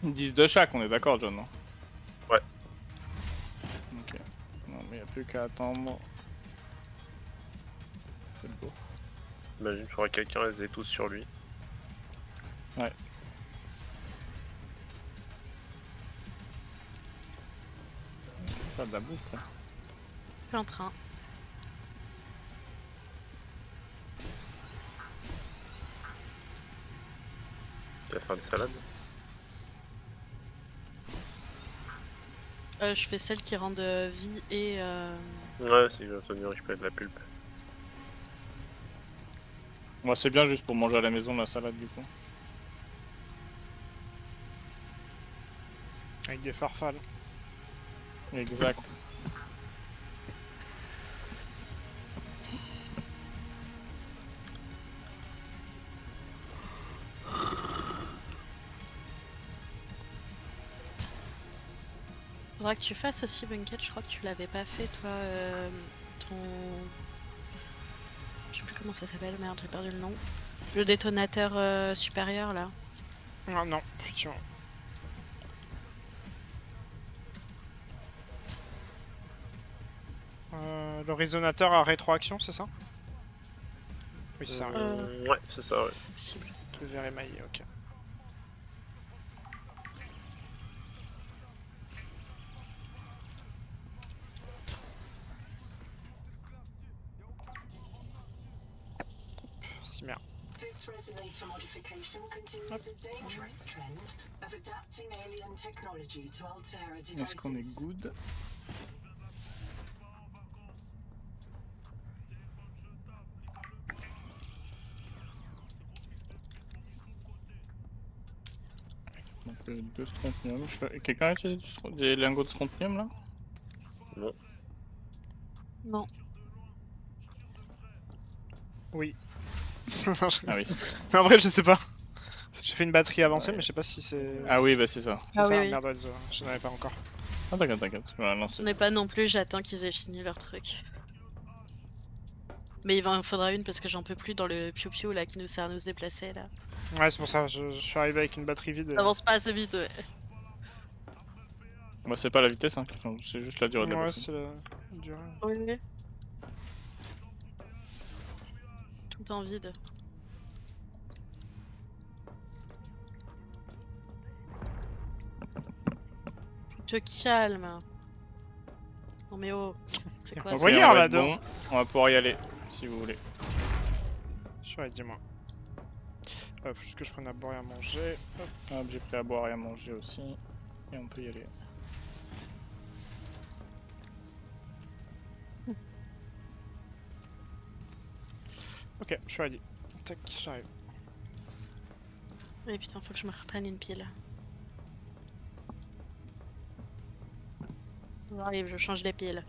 10 de chaque, on est d'accord, John, non? Ouais. Ok. Non, mais y a plus qu'à attendre. C'est beau. Imagine, il faudrait quelqu'un les ait tous sur lui. Ouais. Pas de la bouffe, là. Je suis en train. Il va faire des salades. Je fais celle qui rend de vie et Ouais, c'est bien, Tony récupérer de la pulpe. Moi, c'est bien juste pour manger à la maison la salade, du coup. Avec des farfales. Exact. faudra que tu fasses aussi Bunket, je crois que tu l'avais pas fait toi ton... Je sais plus comment ça s'appelle, merde j'ai perdu le nom. Le détonateur supérieur là. Ah non, putain. Le résonateur à rétroaction, c'est ça? Oui, c'est ça. Ouais, c'est ça, ouais. Possible. Tout vert émaillé, ok. Cimère. This resonator modification continues a dangerous trend of adapting alien technology to Altera Est-ce qu'on est devices. good? Donc 2 strontium. Quelqu'un a utilisé des lingots de strontium là? Non. Non. Oui. Ah oui. En vrai, je sais pas. J'ai fait une batterie avancée, mais je sais pas si c'est. Ah oui, bah c'est ça. C'est Ah ça, oui, oui. merde, Elzo, je n'en avais pas encore. Ah t'inquiète, t'inquiète. Je vais la Je lancer. n'ai pas non plus, j'attends qu'ils aient fini leur truc. Mais il en faudra une parce que j'en peux plus dans le piou-piou là qui nous sert à nous déplacer là. Ouais, c'est pour ça, je suis arrivé avec une batterie vide. Ça avance pas assez vite, ouais. Moi c'est pas la vitesse, hein, c'est juste la durée de la Ouais, batterie. c'est la durée. Oui. Tout en vide. Tu te calmes. Non mais oh, c'est quoi pas ça? moyen. Et on va là, être dedans. bon. On va pouvoir y aller, si vous voulez. Ouais, dis-moi. Hop, juste que je prenne à boire et à manger. Hop. Hop, j'ai pris à boire et à manger aussi. Et on peut y aller. Ok, je suis ready. Tac, j'arrive. Mais putain, faut que je me reprenne une pile. J'arrive, je change les piles.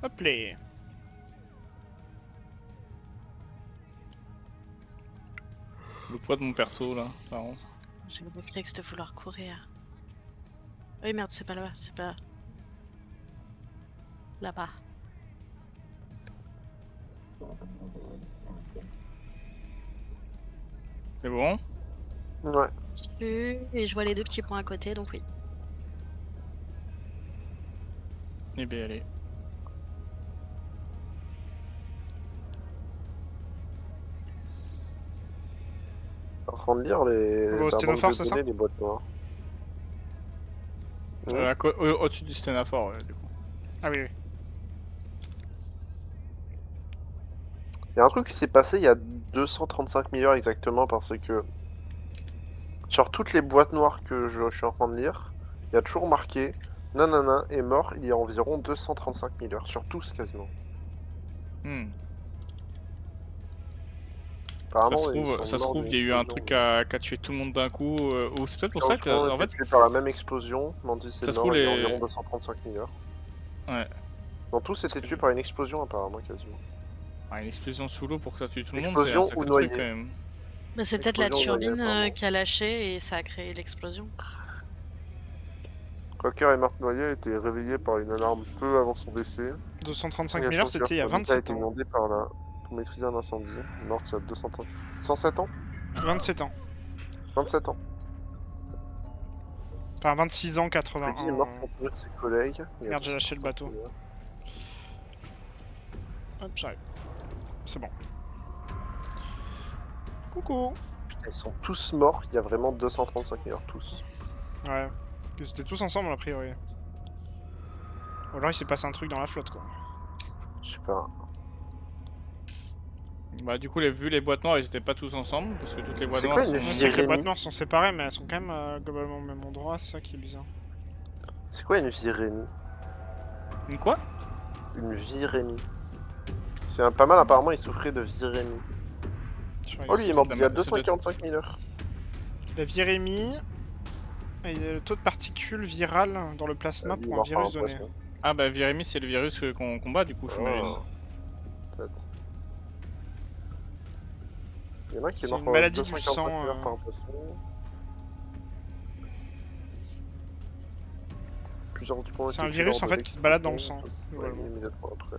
Hop là. Le poids de mon perso là, par contre. J'ai le réflexe de vouloir courir. Oui, merde, c'est pas là-bas, c'est pas... Là-bas. C'est bon? Ouais. Et je vois les 2 petits points à côté, donc oui. Eh bien, allez. En train de lire les. Au par manque sténophore, de c'est ça? données, les boîtes noires. Au-dessus du Sténaphore, ouais, du coup. Ah oui, oui. Il y a un truc qui s'est passé il y a 235 000 heures exactement parce que sur toutes les boîtes noires que je suis en train de lire, il y a toujours marqué nanana est mort il y a environ 235 000 heures. Sur tous quasiment. Hmm. Apparemment, ils Ça se sont morts trouve, d'une il y a eu un explosion. truc qui a tué tout le monde d'un coup, ou c'est peut-être pour ça que, en été fait, tués par la même explosion. Mantis est Ça se mort trouve, il y a les- environ 235 000 heures. ouais. Non, tous étaient tués par une explosion apparemment quasiment. Ah, une explosion sous l'eau pour que ça tue tout le monde, c'est un Explosion sacré ou truc noyé. quand même. Mais c'est peut-être la Explosion noyée, turbine apparemment. qui a lâché et ça a créé l'explosion. Quaker est mort noyé a été réveillé par une alarme peu avant son décès. 235 000 heures, c'était il y a 27 a ans. été inondé par la... pour maîtriser un incendie. Morte il y a 200 ans. 107 ans 27 ans. 27 ans. Enfin, 26 ans, Peggy est 81. mort pour tuer ses collègues. Il y a Merde, j'ai lâché le 235 bateau. 000 heures. Hop, j'arrive. C'est bon. Coucou. Putain, ils sont tous morts, il y a vraiment 235 000 heures, tous. Ouais. Ils étaient tous ensemble, a priori. Ou alors il s'est passé un truc dans la flotte, quoi. Je sais pas. Bah, du coup, vu les boîtes noires, ils étaient pas tous ensemble, parce que toutes les boîtes C'est noires quoi une sont. Je sais que les Jérémy. boîtes noires sont séparées, mais elles sont quand même globalement au même endroit, c'est ça qui est bizarre. C'est quoi une virémie? Une quoi? Une virémie. C'est pas mal, apparemment, il souffrait de virémie. Je crois Oh, lui, il est mort de la il y a ma- 245 000 heures. La virémie est le taux de particules virales dans le plasma Lui, il est pour un mort par virus donné. poisson. Ah, bah, Virémis, c'est le virus qu'on combat, du coup, je m'imagine. Oh. Peut-être. Il y en a qui est C'est mort une par maladie du 245 sang, 000 heures par un poisson. Plusieurs du C'est un virus en fait qui se balade dans le sang, globalement. Immédiatement après.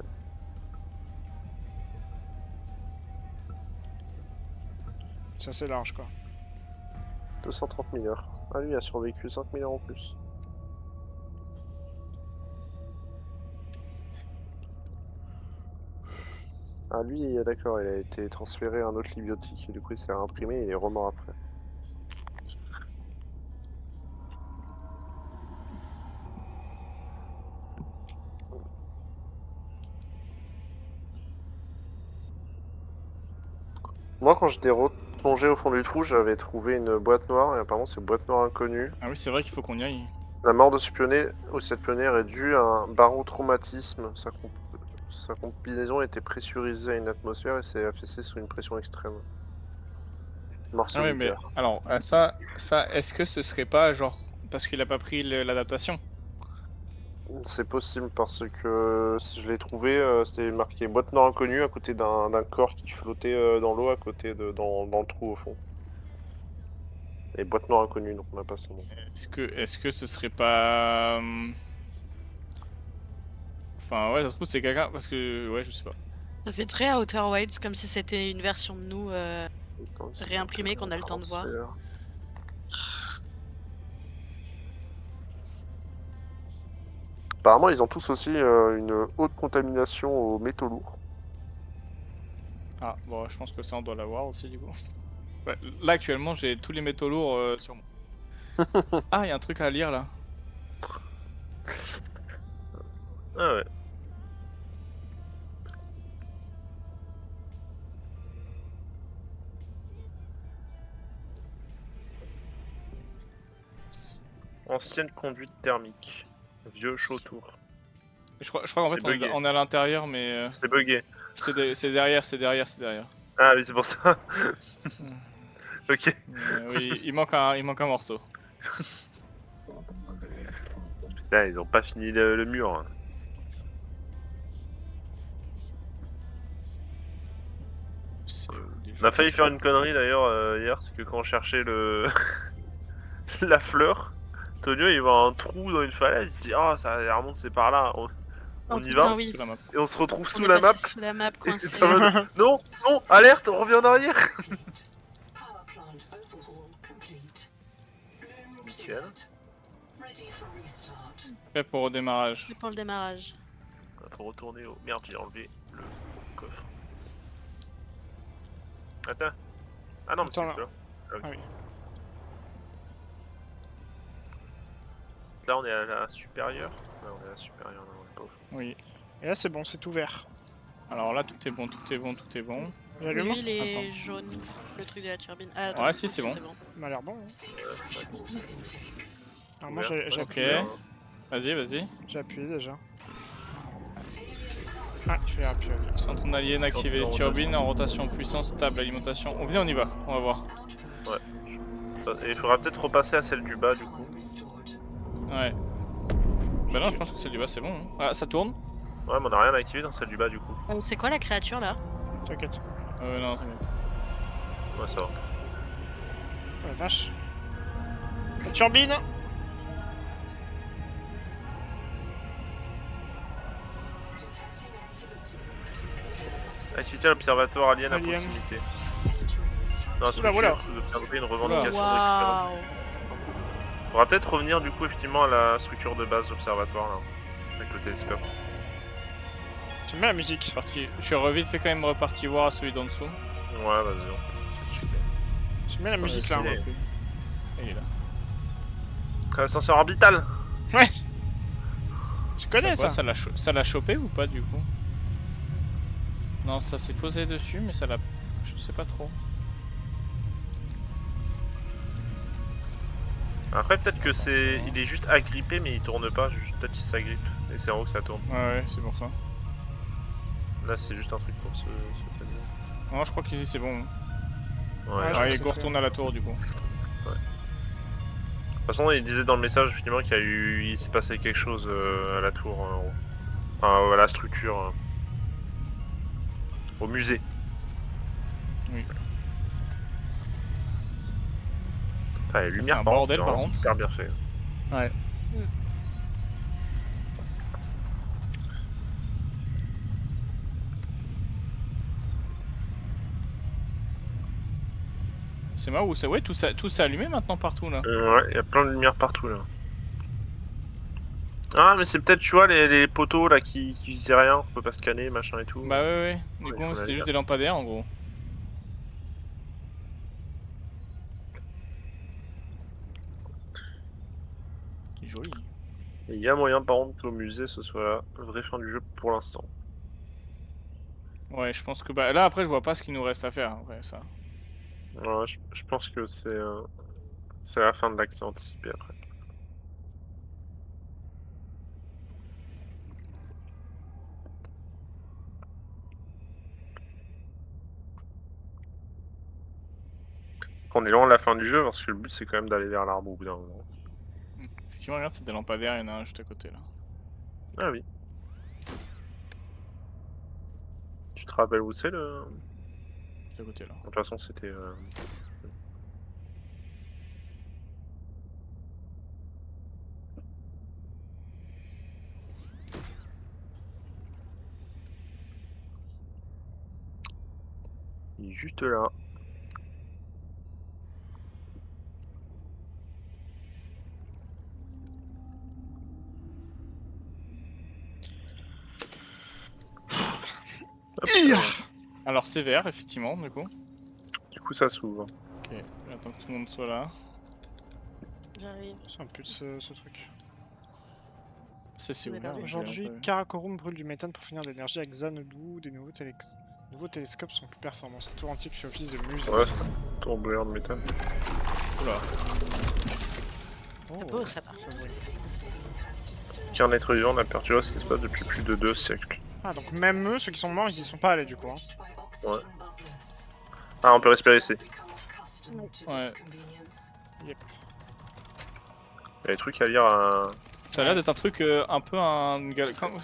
C'est assez large, quoi. 230 000 heures. Ah, lui, il a survécu 5 000 heures en plus. Ah, lui, d'accord, il a été transféré à un autre lit biotique et du coup, il s'est réimprimé et il est remort après. Moi, quand j'étais replongé au fond du trou, j'avais trouvé une boîte noire, et apparemment, c'est une boîte noire inconnue. Ah oui, c'est vrai qu'il faut qu'on y aille. La mort de ce pionnier, ou cette pionnière, est due à un barotraumatisme. Sa combinaison était pressurisée à une atmosphère et s'est affaissée sous une pression extrême. Mort Ah oui, mais solitaire. alors, est-ce que ce serait pas genre parce qu'il a pas pris l'adaptation? C'est possible parce que si je l'ai trouvé, c'était marqué boîte noire inconnue à côté d'un corps qui flottait dans l'eau à côté dans le trou au fond. Et boîte noire inconnue, donc on n'a pas son nom. Est-ce que ce serait pas. Enfin, ouais, ça se trouve, c'est quelqu'un. Parce que. Ouais, je sais pas. Ça fait très Outer Wilds, comme si c'était une version de nous. Attends, Réimprimé qu'on a le temps de voir. transfert. Apparemment, ils ont tous aussi une haute contamination aux métaux lourds. Ah, bon, je pense que ça, on doit l'avoir aussi, du coup. Ouais, là, actuellement, j'ai tous les métaux lourds sur moi. Ah, il y a un truc à lire là. Ah ouais. Ancienne conduite thermique. Vieux chaud tour. Je crois qu'en fait, C'est bugué. on est à l'intérieur, mais. C'est bugué. C'est derrière. Ah oui, c'est pour ça. Ok. Oui, il manque un morceau. Putain, ils ont pas fini le mur. Hein. C'est où, déjà On a failli faire une connerie d'ailleurs hier, c'est que quand on cherchait le la fleur. Tonio il voit un trou dans une falaise, il se dit oh ça remonte c'est par là, on Oh, y putain, va oui. Sous la map. et on se retrouve On sous est la map. passé sous la map Et coincé. t'es en mode, non, non, alerte, on revient en arrière. Power plant overhaul complete. Bloom Nickel. cleared. Ready for restart. Prêt pour redémarrage. C'est pour le démarrage. Faut retourner au... Merde, j'ai enlevé le coffre. Attends. Ah non, mais Attends, c'est là. là. Ah oui. Ah oui. Là, on est à la supérieure. Ouais, on est à la supérieure, non, on est pas au fond. Oui. Et là, c'est bon, c'est ouvert. Alors là, tout est bon, tout est bon, tout est bon. J'allume. Lui, il est jaune. Le truc de la turbine. Ah, Ouais, si, c'est bon. Il m'a l'air bon. Hein. Seek fresh water intake. Alors moi, Ouvert. j'ai Ouais, appuyé. c'est Ok. Vas-y, vas-y. J'ai appuyé déjà. Ah, il fait appuyer. Ok. Centre alien activé. En Turbine en rotation, puissance stable, alimentation. On vient, on y va. On va voir. Et il faudra peut-être repasser à celle du bas, du coup. Restored. Ouais. Bah non, je pense que celle du bas, c'est bon. Hein. Ah, ça tourne? Ouais, mais on a rien activé dans celle du bas, du coup. C'est quoi la créature là? T'inquiète. Non, t'inquiète. Ouais, ça va. Oh la vache. La turbine. Detecting activity. Activité à l'observatoire alien à Alien. proximité. Entering Dans la Oula, voilà. structure, vous obtiendrez une revendication de Waouh! récupération. On va peut-être revenir du coup effectivement à la structure de base de l'observatoire là, avec le télescope. J'aime bien la musique. Parti. Je suis vite fait quand même reparti voir à celui d'en dessous. Ouais, vas-y, on peut J'aime bien la musique là. stylé. Il est là. Ascenseur orbital. Ouais. Je connais Quoi, ça. ça l'a chopé ou pas du coup? Non, ça s'est posé dessus, mais ça l'a. Je sais pas trop. Après peut-être que c'est, il est juste agrippé mais il tourne pas, peut-être qu'il s'agrippe et c'est en haut que ça tourne. Ouais, ouais, c'est pour ça. Là c'est juste un truc pour se faire. Non, je crois qu'ici c'est bon. Ouais. Ouais, ouais. je Allez, pense que go c'est retourne à la tour du coup. De toute façon il disait dans le message finalement il s'est passé quelque chose à la tour en haut. Enfin à la structure. Au musée. Oui. Putain, les lumières un par bordel, contre, par c'est contre. super bien fait. Ouais. C'est moi où ça. Ouais, tout s'est allumé maintenant partout là. Ouais, il y a plein de lumières partout là. Ah mais c'est peut-être tu vois les poteaux là qui disaient rien, on peut pas scanner, machin et tout. Bah ouais, ouais. Du Ouais, coup, faut c'était aller juste là. des lampadaires en gros. C'est joli. Et il y a moyen par contre qu'au musée ce soit la vraie fin du jeu pour l'instant. Ouais, je pense que bah là après je vois pas ce qu'il nous reste à faire après ça. Ouais, je pense que c'est la fin de l'accès anticipé après. On est loin de la fin du jeu parce que le but c'est quand même d'aller vers l'arbre au bout d'un moment. Effectivement, regarde, c'est des lampadaires, il y en a un juste à côté là. Ah oui. Tu te rappelles où c'est le... Juste à côté là. De toute façon c'était... Il est juste là. Hop, Ia. Alors c'est vert effectivement du coup. du coup ça s'ouvre. Ok, j'attends que tout le monde soit là. J'arrive. C'est un peu de ce truc. C'est On est ouvert. perdu. Aujourd'hui, Karakorum brûle du méthane pour finir de l'énergie avec Xanadu. Des nouveaux télescopes sont plus performants. Cette tour antique fait office de musée. Ouais, c'est un tour brûlant de méthane. Oula. Oh, beau, ça, par c'est The beau. thing has disturbed. Qu'un être vivant n'a perturbé cet espace depuis plus de 2 siècles. Ah, donc même eux, ceux qui sont morts, ils y sont pas allés du coup. Hein. By oxygen Ouais. bubblers. Ah, on peut respirer ici. Become accustomed to Ouais. disconvenience. Il y a des trucs à lire à... Ça a l'air d'être un truc un peu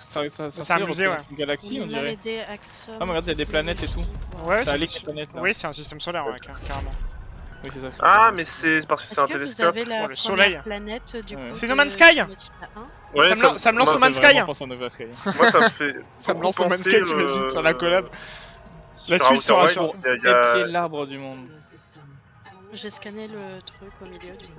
ça C'est un musée, ouais. une galaxie on dirait. Des Axum. Ah mais regarde, il y a des planètes et tout. Ouais, Ça c'est allait les planètes là. oui, c'est un système solaire, ouais, carrément. Oui, c'est ça. Ah, mais c'est parce que c'est Est-ce un que vous télescope. avez la Oh, le première soleil. planète du Ouais. coup C'est No Man's Sky. de Notita 1? Ouais, ça me lance au moi, Man's Vraiment Sky. penser à Nova Sky. Moi, ça me fait. Ça me beaucoup lance au Man's penser, Sky, t'imagines, sur la collab. La Sur suite Outer sera Wilds, sur- il y a Épier l'arbre du monde. J'ai scanné le truc au milieu du coup.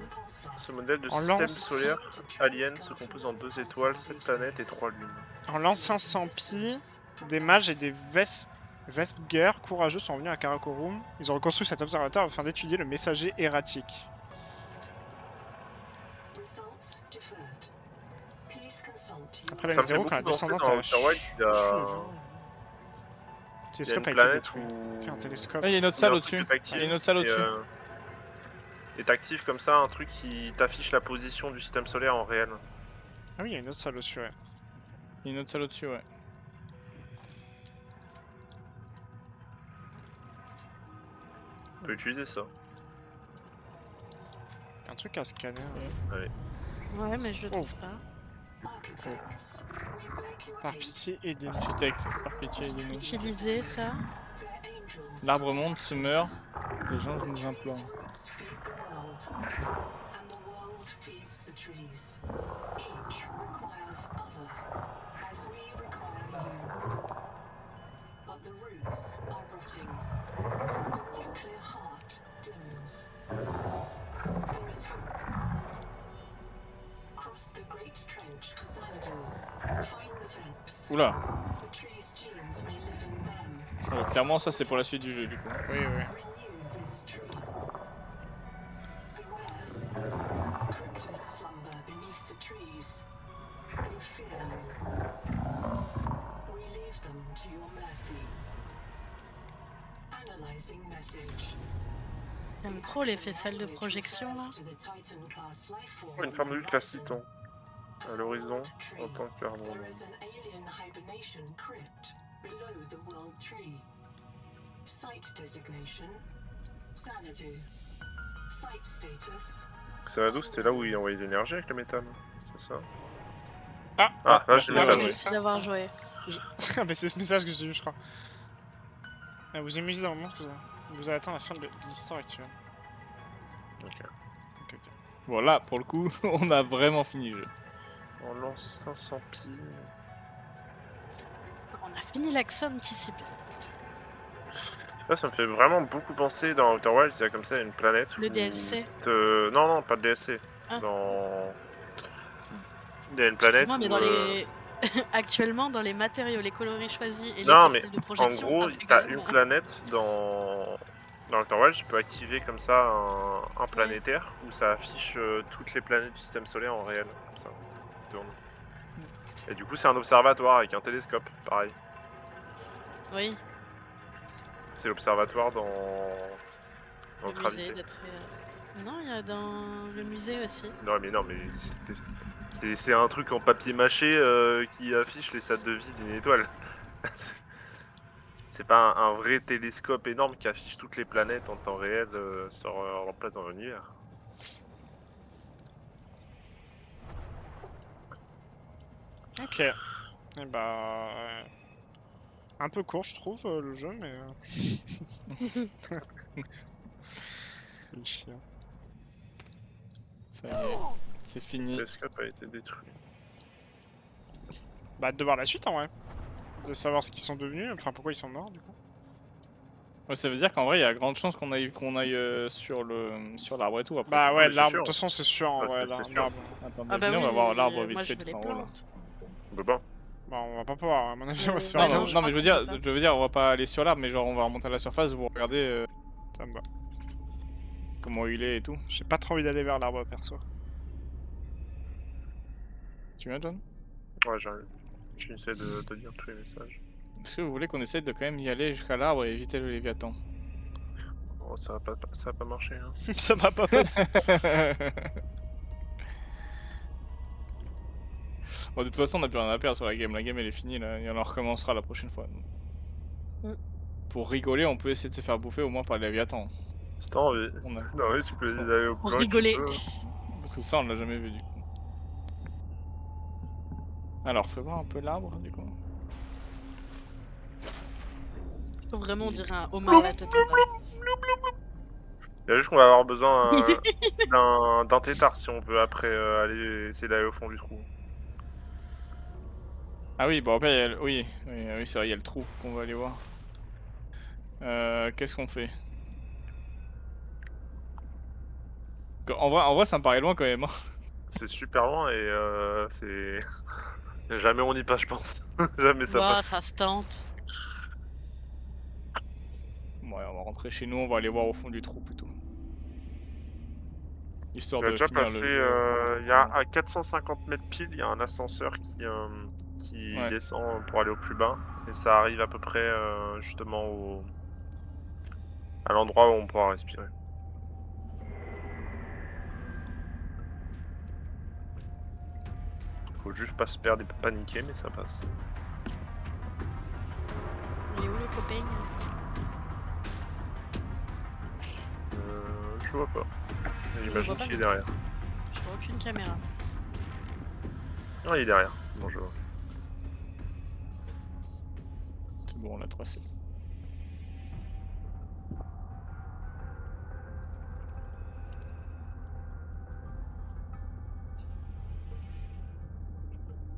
ce modèle de En système lance. solaire alien se compose en 2 étoiles, 7 planètes et 3 lunes. En l'an 500 pi, des mages et des Vesper courageux sont venus à Karakorum. Ils ont reconstruit cet observatoire afin d'étudier le messager erratique. Après Ça l'année me fait 0, quand la beaucoup penser descendante dans a Outer Wilds, il y a- Le Il y a une télescope a été planète détruit. où... Puis un télescope. Ah, il y a une autre où salle un au-dessus. truc est actif Il y a une autre salle et, au-dessus. Et t'actives comme ça un truc qui t'affiche la position du système solaire en réel. Ah oui, il y a une autre salle au-dessus, ouais. Il y a une autre salle au-dessus, ouais. On peut utiliser ça. Un truc à scanner. Ouais, mais je le trouve pas. Par pitié, aidez-nous. Architecte, par pitié, aidez-nous. Utiliser ça. L'arbre monte, se meurt. Les gens nous implorent. Oula. Clairement, ça c'est pour la suite du jeu du coup. Oui, oui. J'aime trop l'effet salle de projection là. Oh, une forme de classe Titan. À l'horizon, en tant qu'arbre. Xanadu, c'était là où il envoyait de l'énergie avec le méthane, c'est ça? Ah, là j'ai le Ah, message. ouais. Merci d'avoir joué. Ah, mais c'est ce message que j'ai eu, je crois. Ah, vous amusez dans le monde que vous avez atteint la fin de l'histoire actuelle. Ok. Bon là, pour le coup, on a vraiment fini le jeu. On lance 500 pi. On a fini l'accès anticipé. Là, ça me fait vraiment beaucoup penser dans Outer Wilds, il y a comme ça une planète. Le où DLC. Non, non, pas de DLC. Ah. Dans. Il y a une planète. Moi, mais où, dans les... Actuellement, dans les matériaux, les coloris choisis et les Non, faisceaux mais de en projection, gros, ça fait t'as quand même... une planète dans Outer Wilds, tu peux activer comme ça un planétaire où ça affiche toutes les planètes du système solaire en réel, comme ça, qui tournent. Et du coup, c'est un observatoire avec un télescope, pareil. Oui, C'est l'observatoire dans le Gravité. musée d'être... Non, il y a dans le musée aussi. Non, mais c'est un truc en papier mâché qui affiche les stades de vie d'une étoile. C'est pas un vrai télescope énorme qui affiche toutes les planètes en temps réel sur leur place dans l'univers. Ok. Et bah... un peu court, je trouve, le jeu, mais... Le chien. Ça y est, c'est Le fini. télescope a été détruit. Bah, de voir la suite, en vrai. De savoir ce qu'ils sont devenus, enfin, pourquoi ils sont morts, du coup. Ouais, ça veut dire qu'en vrai, il y a grande chance qu'on aille sur l'arbre et tout après. Bah ouais, mais c'est l'arbre, de sûr. toute façon, c'est sûr, en Ah, vrai, c'est sûr. l'arbre. Attends, Ah bah venez, oui, on va voir l'arbre moi vite je fait veux tout les en haut là. plantes. De bon. Bah, on va pas pouvoir, à mon avis, on va se faire Non, Non, non, je non, crois mais qu'on peut je veux dire, on va pas aller sur l'arbre, mais genre on va remonter à la surface, vous regardez Ça me va. comment il est et tout. J'ai pas trop envie d'aller vers l'arbre, perso. Tu viens, John? Ouais, j'arrive. J'essaie de lire tous les messages. Est-ce que vous voulez qu'on essaye de quand même y aller jusqu'à l'arbre et éviter le Léviathan? Oh, ça va pas marcher. Hein. Ça m'a pas passé. Bon, de toute façon, on a plus rien à perdre sur la game elle est finie là, et on en recommencera la prochaine fois. Mm. Pour rigoler, on peut essayer de se faire bouffer au moins par le Léviathan. Si t'as envie. On a- Non, oui, tu peux aller au Pour plus loin que tu rigoler. peux. Parce que ça, on l'a jamais vu du coup. Alors, fais voir un peu l'arbre du coup. Vraiment, on dirait un homard la tête en bas. Il y a juste qu'on va avoir besoin d'un tétard si on veut après aller essayer d'aller au fond du trou. Ah oui, bon après, il y a oui, c'est vrai, il y a le trou qu'on va aller voir. Qu'est-ce qu'on fait? En vrai, ça me paraît loin quand même. Hein. C'est super loin et c'est... Jamais on y passe, je pense. Jamais ça Bah, passe. ça se tente. Ouais, on va rentrer chez nous, on va aller voir au fond du trou plutôt. Histoire On a de déjà finir passé, le... il y a à 450 mètres pile, il y a un ascenseur qui Ouais. descend pour aller au plus bas. Et ça arrive à peu près justement à l'endroit où on pourra respirer. Faut juste pas se perdre et pas paniquer, mais ça passe. Il est où le copain? Je vois pas. vois J'imagine pas qu'il est non derrière. Je vois aucune caméra. Ah, il est derrière. Bon, je vois. C'est bon, on l'a tracé.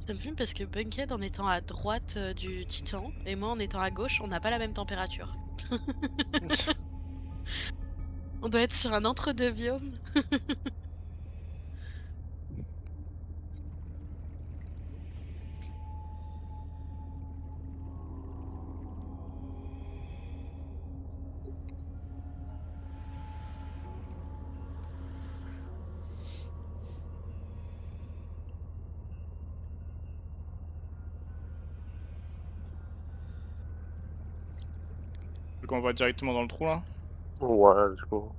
Ça me fume parce que Bunkhead en étant à droite du Titan et moi en étant à gauche, on n'a pas la même température. On doit être sur un entre-deux biome. Donc on va directement dans le trou là. Ouais, du coup.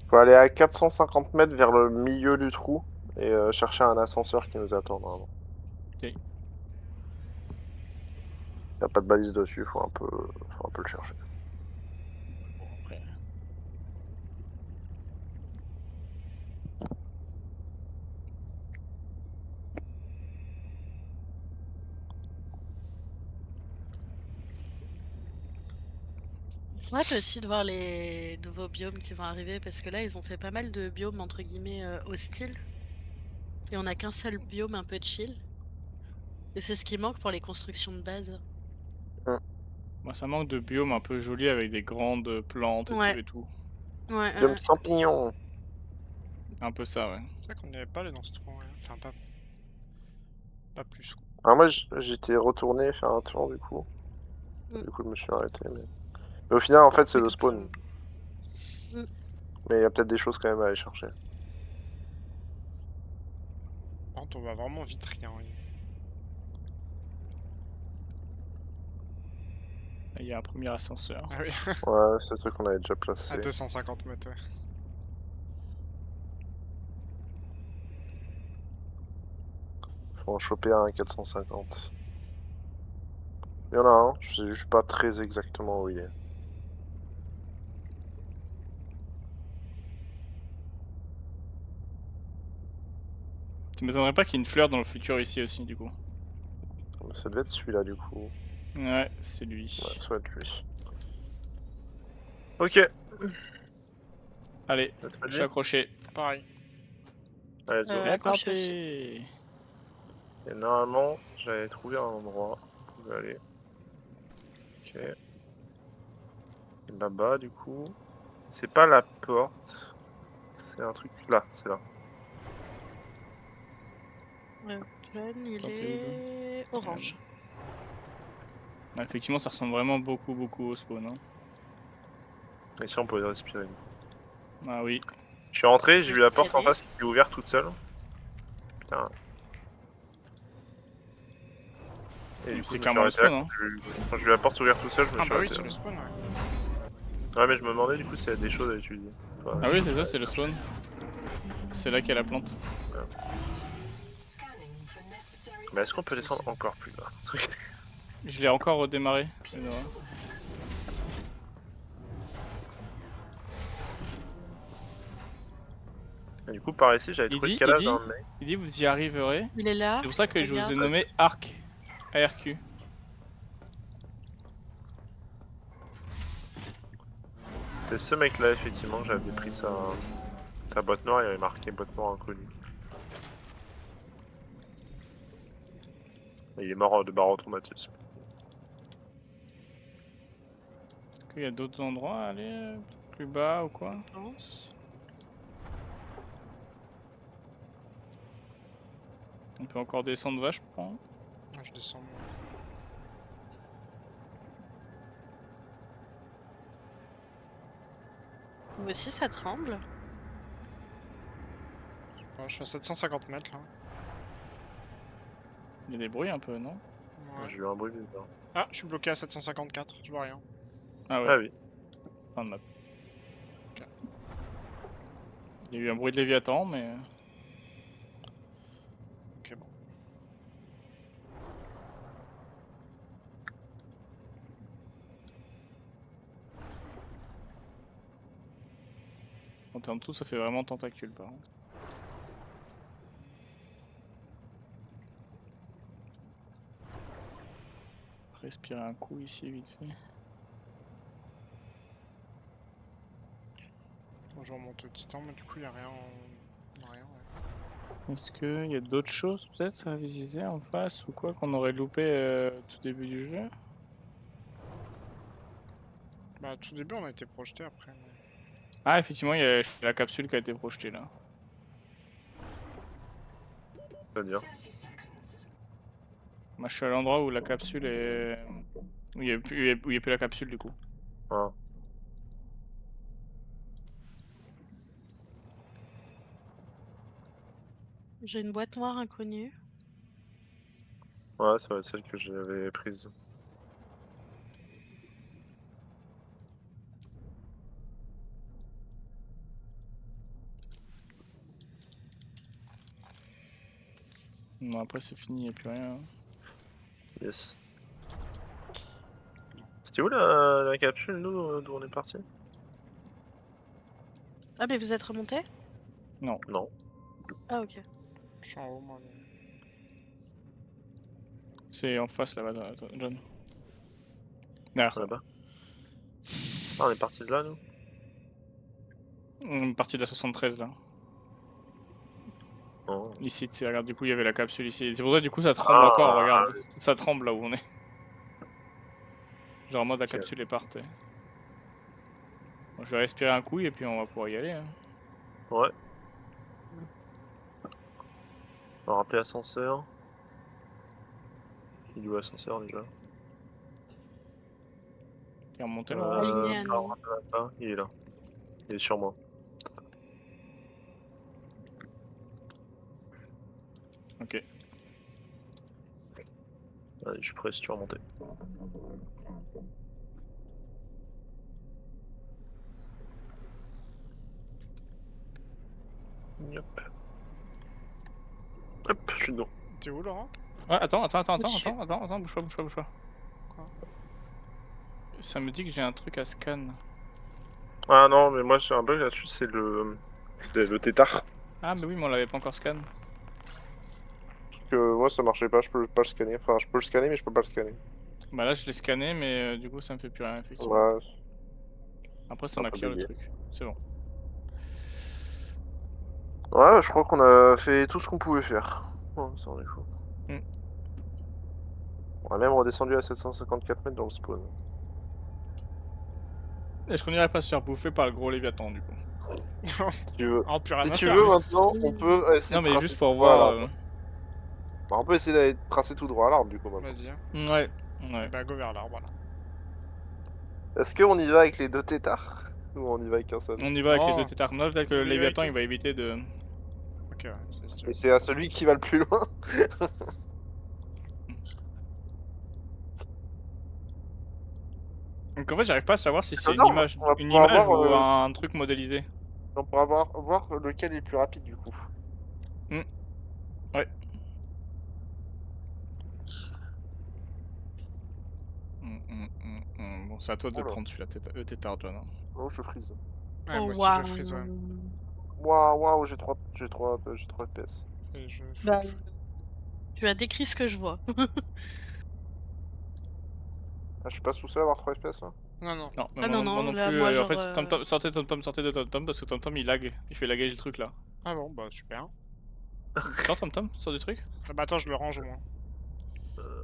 Faut aller à 450 mètres vers le milieu du trou et chercher un ascenseur qui nous attend normalement. Ok. Y a pas de balise dessus, faut un peu le chercher. Bon, après... J'ai hâte aussi de voir les nouveaux biomes qui vont arriver parce que là ils ont fait pas mal de biomes entre guillemets hostiles et on a qu'un seul biome un peu chill. Et c'est ce qui manque pour les constructions de base. Moi, ça manque de biome un peu joli avec des grandes plantes Ouais, et tout. ouais, Biome champignon. Un peu ça, ouais. C'est vrai qu'on n'y avait pas allé dans ce trou, ouais. Enfin, pas plus, quoi. Alors moi, j'étais retourné faire un tour du coup. Mm. Du coup, je me suis arrêté. Mais au final, en fait, c'est le Écoute, spawn. Mm. Mais il y a peut-être des choses quand même à aller chercher. Par contre, on va vraiment vite rien. Oui. Il y a un premier ascenseur. Ah oui, Ouais, c'est le truc qu'on avait déjà placé. à 250 mètres. Ouais. Faut en choper un à 450. Il y en a un, je sais juste pas très exactement où il est. Ça m'étonnerait pas qu'il y ait une fleur dans le futur ici aussi, du coup. Ça devait être celui-là du coup. Ouais, c'est lui. Ouais, ça doit être lui. Ok. Allez, Vous êtes je ready suis accroché. Pareil. Allez, let's go. C'est accroché aussi. parti. Et normalement, j'avais trouvé un endroit où on pouvait aller. Ok. Et là-bas, du coup. C'est pas la porte. C'est un truc là, c'est là. John, il Attends, t'es où, John est orange. Ouais, effectivement, ça ressemble vraiment beaucoup au spawn. Hein. Et si on pouvait respirer. Ah oui. Je suis rentré, j'ai Je vu la porte en vais face qui est ouverte toute seule. Putain. Et du coup, C'est je me suis clairement le arrêté là. spawn, hein. Quand j'ai vu la porte s'ouvrir toute seule, je me Ah suis bah oui, arrêté c'est là. le spawn, ouais. Ouais, mais je me demandais du coup s'il y a des choses à étudier. Enfin, Ah oui, c'est ça, c'est le spawn. C'est là qu'il y a la plante. Scanning for necessary Mais est-ce qu'on peut descendre encore plus bas? Je l'ai encore redémarré. Et du coup, par ici, j'avais trouvé le cadavre d'un mec. Il dit vous y arriverez. Il est là. C'est pour ça que je vous ai regarde. nommé Arc. ARQ. C'était ce mec-là, effectivement, j'avais pris sa boîte noire, il avait marqué boîte noire inconnue. Et il est mort de barotraumatisme. Est-ce qu'il y a d'autres endroits à aller plus bas ou quoi? Je pense. On peut encore descendre vachement. Ah, je descends. Moi. Moi aussi, ça tremble. Ouais, je suis à 750 mètres là. Il y a des bruits un peu, non? Ouais. J'ai eu un bruit bizarre. Ah, je suis bloqué à 754, je vois rien. Ah ouais, Ah oui. fin de map. Ok. Il y a eu un bruit de Léviathan, mais... Ok, bon. Quand t'es en dessous, ça fait vraiment tentacule par contre. Respirer un coup ici, vite fait. Bon, je remonte au titan, mais du coup, il a rien. Rien, ouais. Est-ce qu'il y a d'autres choses peut-être à visiter en face ou quoi qu'on aurait loupé au tout début du jeu? Bah, tout début, on a été projeté après. Mais... Ah, effectivement, il y a la capsule qui a été projetée là. C'est-à-dire. 30 seconds. Moi, je suis à l'endroit où la capsule est... Où il n'y a, où il y a plus la capsule du coup. Ah. J'ai une boîte noire inconnue. Ouais, ça va être celle que j'avais prise. Bon, après, c'est fini, il n'y a plus rien. Yes. C'était où la capsule, nous, d'où on est parti? Ah, mais vous êtes remonté? Non. Non. Ah, ok. Je suis en haut, moi. C'est en face là-bas, John. Derrière ça. Là-bas. Ah, on est parti de là, nous? On est parti de la 73 là. Oh. Ici, tu sais, regarde, du coup, il y avait la capsule ici. C'est pour ça, du coup, ça tremble Ah, encore, regarde. Ça tremble là où on est. Genre en mode la Ok. capsule est partie. Bon, je vais respirer un coup et puis on va pouvoir y aller. Hein. Ouais. On va rappeler ascenseur. Il est où ascenseur déjà? T'es remonté là? Aligné à alors, nous. là, il est là. Il est sur moi. Ok. Allez, je suis prêt si tu veux remonter. Hop. Hop, je suis dedans. T'es où, Laurent? Ouais, attends, Au-dessus. bouge pas, bouge pas, bouge pas. Quoi? Ça me dit que j'ai un truc à scan. Ah non, mais moi j'ai un bug là-dessus, c'est le tétard. Ah, mais oui, mais on l'avait pas encore scan. Que moi ça marchait pas, je peux pas le scanner. Enfin, je peux le scanner, mais je peux pas le scanner. Bah là, je l'ai scanné, mais du coup, ça me fait plus rien, effectivement. Ouais. Après, ça un m'a peu clear le bugué. truc. C'est bon. Ouais, je crois qu'on a fait tout ce qu'on pouvait faire. Ouais, ça en est fou. Mm. On a même redescendu à 754 mètres dans le spawn. Est-ce qu'on irait pas se faire bouffer par le gros Léviathan, du coup? Si tu veux. Oh, plus rien Si à tu faire. veux maintenant, on peut essayer Non, de mais tracer juste tout pour droit à voir. l'arbre. Bah, on peut essayer d'aller tracer tout droit à l'arbre du coup maintenant. Vas-y, hein. Ouais, Eh ouais. bah, go vers l'arbre, voilà. Est-ce qu'on y va avec les deux tétards ou on y va avec qu'un seul? On y va avec les Oh. deux tétards. Non, peut-être que le On y va Léviathan, avec- il va éviter de. Ok, ouais, c'est sûr. Et c'est à celui qui va le plus loin. Donc en fait, j'arrive pas à savoir si c'est Comme une ça, image, on va une pouvoir image voir, ou un truc modélisé. on pourra voir lequel est le plus rapide du coup. Ouais. Bon, c'est à toi de Oula. prendre celui-là, le tétard, John. Hein. Oh, je freeze. Ouais, Oh, moi aussi, je waouh. freeze, ouais. Waouh, j'ai 3 FPS. Et je Bah, flippe. tu as décrit ce que je vois. Ah, je suis pas sous seul à avoir 3 FPS là? Non, non. Non, Ah non, moi non, non là, plus. moi, En genre, fait, TomTom, sortez de TomTom parce que TomTom il lag. Il fait laguer le truc là. Ah bon, bah super. Sors TomTom, sors du truc. Ah bah attends, je le range au moins.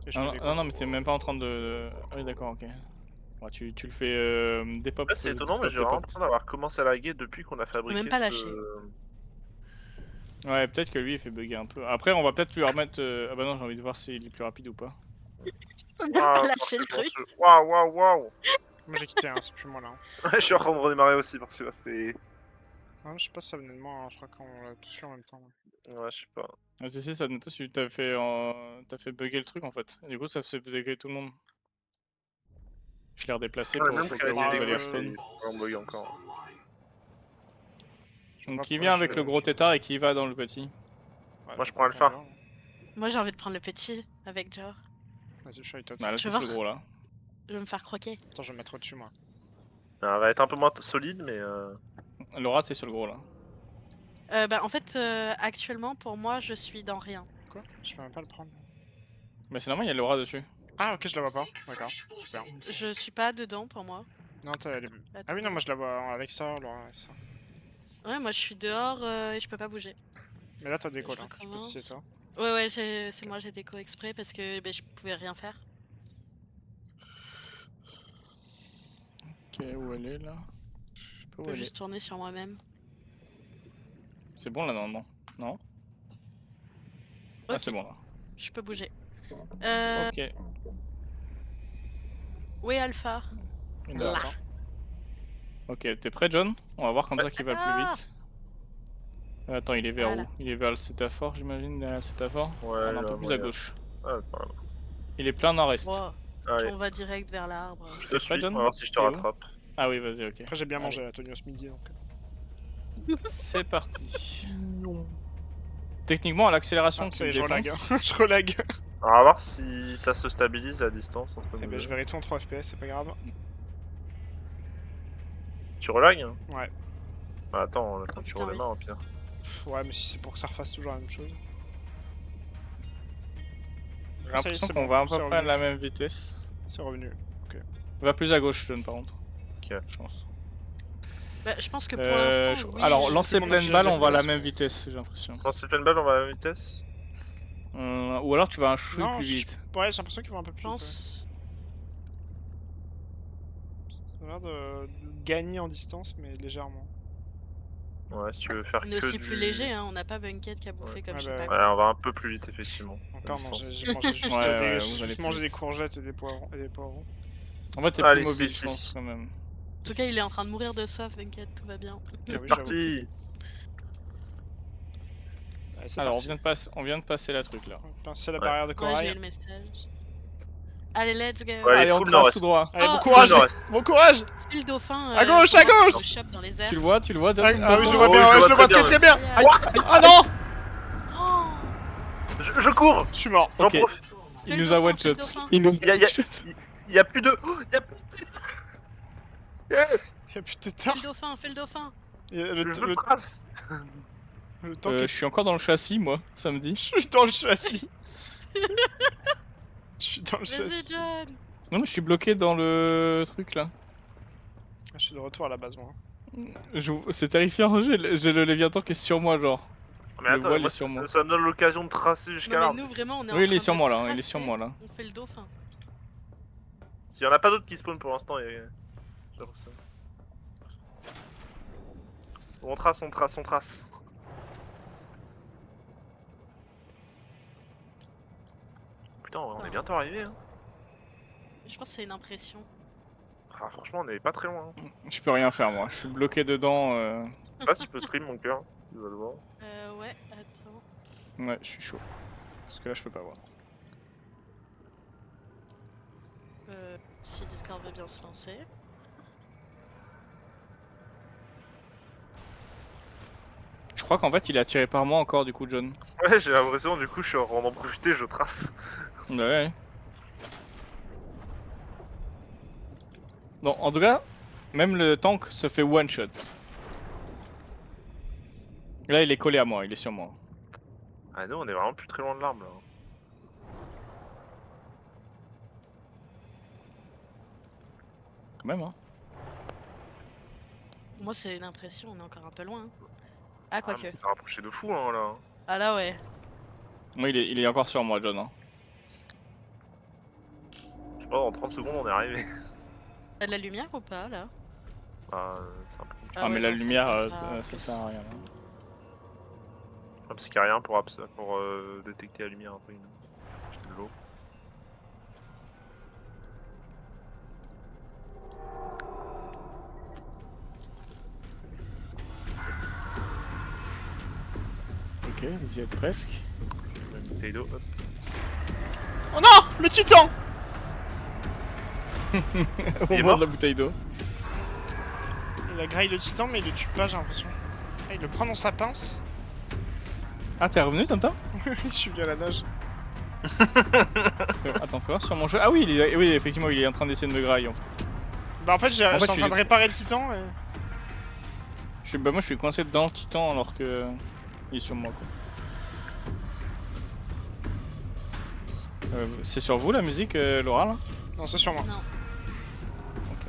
Et je Non, mets non, des non, non, mais t'es même pas en train de. Ah oui, d'accord, ok. Ouais, tu le fais dépop. Ouais, c'est étonnant, mais j'ai vraiment l'impression d'avoir commencé à laguer depuis qu'on a fabriqué même pas lâché. Ouais, peut-être que lui il fait bugger un peu. Après, on va peut-être lui remettre. Ah bah non, j'ai envie de voir s'il est plus rapide ou pas. Je peux même pas lâcher le truc. Waouh, waouh, waouh. Moi j'ai quitté, hein, c'est plus moi là. Ouais, je suis en train de redémarrer aussi parce que là c'est. Ah, je sais pas si ça venait de moi, hein, je crois qu'on l'a tous fait en même temps. Ouais, je sais pas. Ah, si, ça note, t'as fait bugger le truc en fait. Et du coup, ça fait bugger tout le monde. Je l'ai redéplacé Ouais, pour même au cas créativité, où vous des allez gars, respawn. c'est vraiment bug encore. Je sais Donc pas qui pourquoi vient je avec fais- le gros tétard et qui va dans le petit. Ouais, Moi, je donc, prends Alpha. on verra. Moi, j'ai envie de prendre le petit avec Jor. Vas-y, je suis avec toi. Bah là, Tu c'est vas ce voir. gros là. Je vais me faire croquer. Attends, je vais me mettre au-dessus moi. Elle va être un peu moins solide, mais. Laura, t'es sur le gros là. Bah, en fait, actuellement, pour moi, je suis dans rien. Quoi? Je peux même pas le prendre. Mais c'est normal, il y a Laura dessus. Ah ok, je la vois pas. D'accord, super. Je suis pas dedans pour moi. Non, elle est... Ah oui, non, moi je la vois à l'extérieur, Laura, ouais, ça. Ouais, moi, je suis dehors et je peux pas bouger. Mais là, t'as déco Je là. Je sais pas si c'est toi. Ouais, ouais, c'est moi, j'ai déco exprès parce que je pouvais rien faire. Ok, où elle est là? Je sais pas Je où peux elle est. juste tourner sur moi-même. C'est bon là normalement. Non? Ah, Ok, c'est bon là. je peux bouger. Ok. Où est Alpha? Là. Attends. Ok, t'es prêt, John? On va voir comme ça qui va plus Attends. vite. Attends, il est vers Voilà. où? Il est vers le cétaphore, j'imagine, derrière le cétaphore? Ouais, Un là, peu plus moi, à gauche. Ah, voilà. Il est plein nord-est. Bon, Allez, on va direct vers l'arbre. je te T'es suis, prêt, on John? va voir si je te T'es où? rattrape. Ah oui, vas-y, ok. Après, j'ai bien Allez. mangé à Tony ce midi donc. C'est parti. Techniquement, à l'accélération, Ah, tu ça y me est, je relag. défonces. Je relag. Alors, on va voir si ça se stabilise la distance entre Eh nous ben, deux. je verrai tout en 3 FPS, c'est pas grave. Tu relagues hein? Ouais. Bah, attends, tu putain, redémarres au pire. Ouais, mais si c'est pour que ça refasse toujours la même chose. J'ai Ça y est, l'impression c'est qu'on bon, va à c'est peu près à revenu. la même vitesse. C'est revenu. Va plus à gauche, John, par contre. Ok. Je pense. Bah, je pense que pour l'instant, oui. Alors, je- lancer tout le monde pleine affiche balle, le on va à la FPS, même mais- vitesse, j'ai l'impression. Quand c'est pleine balle, on va à la même vitesse. Ou alors tu vas un chouille Non, plus vite. ouais, j'ai l'impression qu'ils vont un peu Je plus vite. Ouais. pense. Ça a l'air de gagner en distance, mais légèrement. Ouais, si tu veux faire On est que aussi du... plus léger, hein. On n'a pas Bunket qui a bouffé Ouais. comme Ouais, je sais bah, pas Ouais, quoi. on va un peu plus vite, effectivement. Encore, la non, distance. j'ai mangé juste, Ouais, des, ouais, j'ai vous allez juste plus mangé des vite. courgettes et des poivrons. Et des poivrons. En fait, t'es Allez, plus mobile, c'est- je pense, quand même. En tout cas, il est en train de mourir de soif, Bunket, tout va bien. Ah oui, j'avoue. Parti. Allez, c'est Alors, parti. on vient de passer la truc là. On va pincer la Ouais. barrière de Ouais, j'ai corail. eu le message. Allez, let's go. Ouais, Allez, on full trace nord-est. tout droit. Allez, bon Oh, courage! full nord-est. Bon courage! Fais le dauphin. À gauche, pour à voir si gauche je le chope dans les airs. Tu le vois, John, Ah oui, je le Oh, vois oui, bien, je ouais, le je le vois vois très très très bien! Allez, allez. Ah non! Oh, Je cours. Je suis mort. J'en Ok. profite. fais Il le nous a dauphin, one fais le shot. dauphin. Il nous Y a- a y a- one shot. Il y a plus de... Oh, y a plus de... Yeah, Y'a plus de Fais tétard. le dauphin, fais le dauphin. Y a je le trace. le temps que Je suis encore dans le châssis, moi, samedi. je suis dans le châssis. Je suis dans le Vas-y, châssis. John. Non, mais je suis bloqué dans le truc là. Je suis de retour à la base, moi. C'est terrifiant, j'ai le Léviathan qui est sur moi, genre. Mais Le attends, voile moi, est sur moi. ça me donne l'occasion de tracer jusqu'à Non, l'arbre. mais nous, vraiment, on est en Oui, il est train sur de moi là, il est tracer, sur moi là. On fait le dauphin. Il y en a pas d'autres qui spawnent pour l'instant. J'ai l'impression. Bon, on trace, on trace, on trace. Putain, on est bientôt arrivé. Hein. Je pense que c'est une impression. Ah, franchement, on est pas très loin. Hein. Je peux rien faire, moi. Je suis bloqué dedans. Je sais pas si je peux stream mon cœur. Tu vas le voir. Ouais, attends. Ouais, je suis chaud. Parce que là, je peux pas voir. Si Discord veut bien se lancer. Je crois qu'en fait, il est attiré par moi encore, du coup, John. Ouais, j'ai l'impression, du coup, je suis en train d'en profiter, je trace. Ouais. Bon, en tout cas, même le tank se fait one shot. Là, il est collé à moi, il est sur moi. Ah, nous, on est vraiment plus très loin de l'arbre là. quand même. Hein. Moi, c'est une impression, on est encore un peu loin. Hein. Ah, Ah, quoique. mais c'est rapproché de fou, hein, là. Ah là, ouais. Moi, il est encore sur moi, John. Hein. Je sais pas, dans 30 secondes, on est arrivé. T'as de la lumière ou pas, là? Bah, c'est un peu compliqué. Ah, mais ouais, la non, lumière, ça ça sert à rien. Hein. Parce qu'il n'y a rien pour détecter la lumière, après. C'est de l'eau. Ok, vous y êtes presque. Une bouteille d'eau, hop. Oh non, le titan. Au Il est moment mort de la bouteille d'eau. Il a graille le titan, mais il le tue pas, j'ai l'impression. Ah, il le prend dans sa pince. Ah, t'es revenu, Tintin Je suis bien à la nage. Attends, faut voir sur mon jeu. Ah oui, oui, effectivement, il est en train d'essayer de me grailler. En fait. Bah en fait, je suis en tu train de l'es- réparer le titan. Et... Bah, moi, je suis coincé dans le titan alors que il est sur moi. Quoi. C'est sur vous la musique, Laura là Non, c'est sur moi. Non. Ok.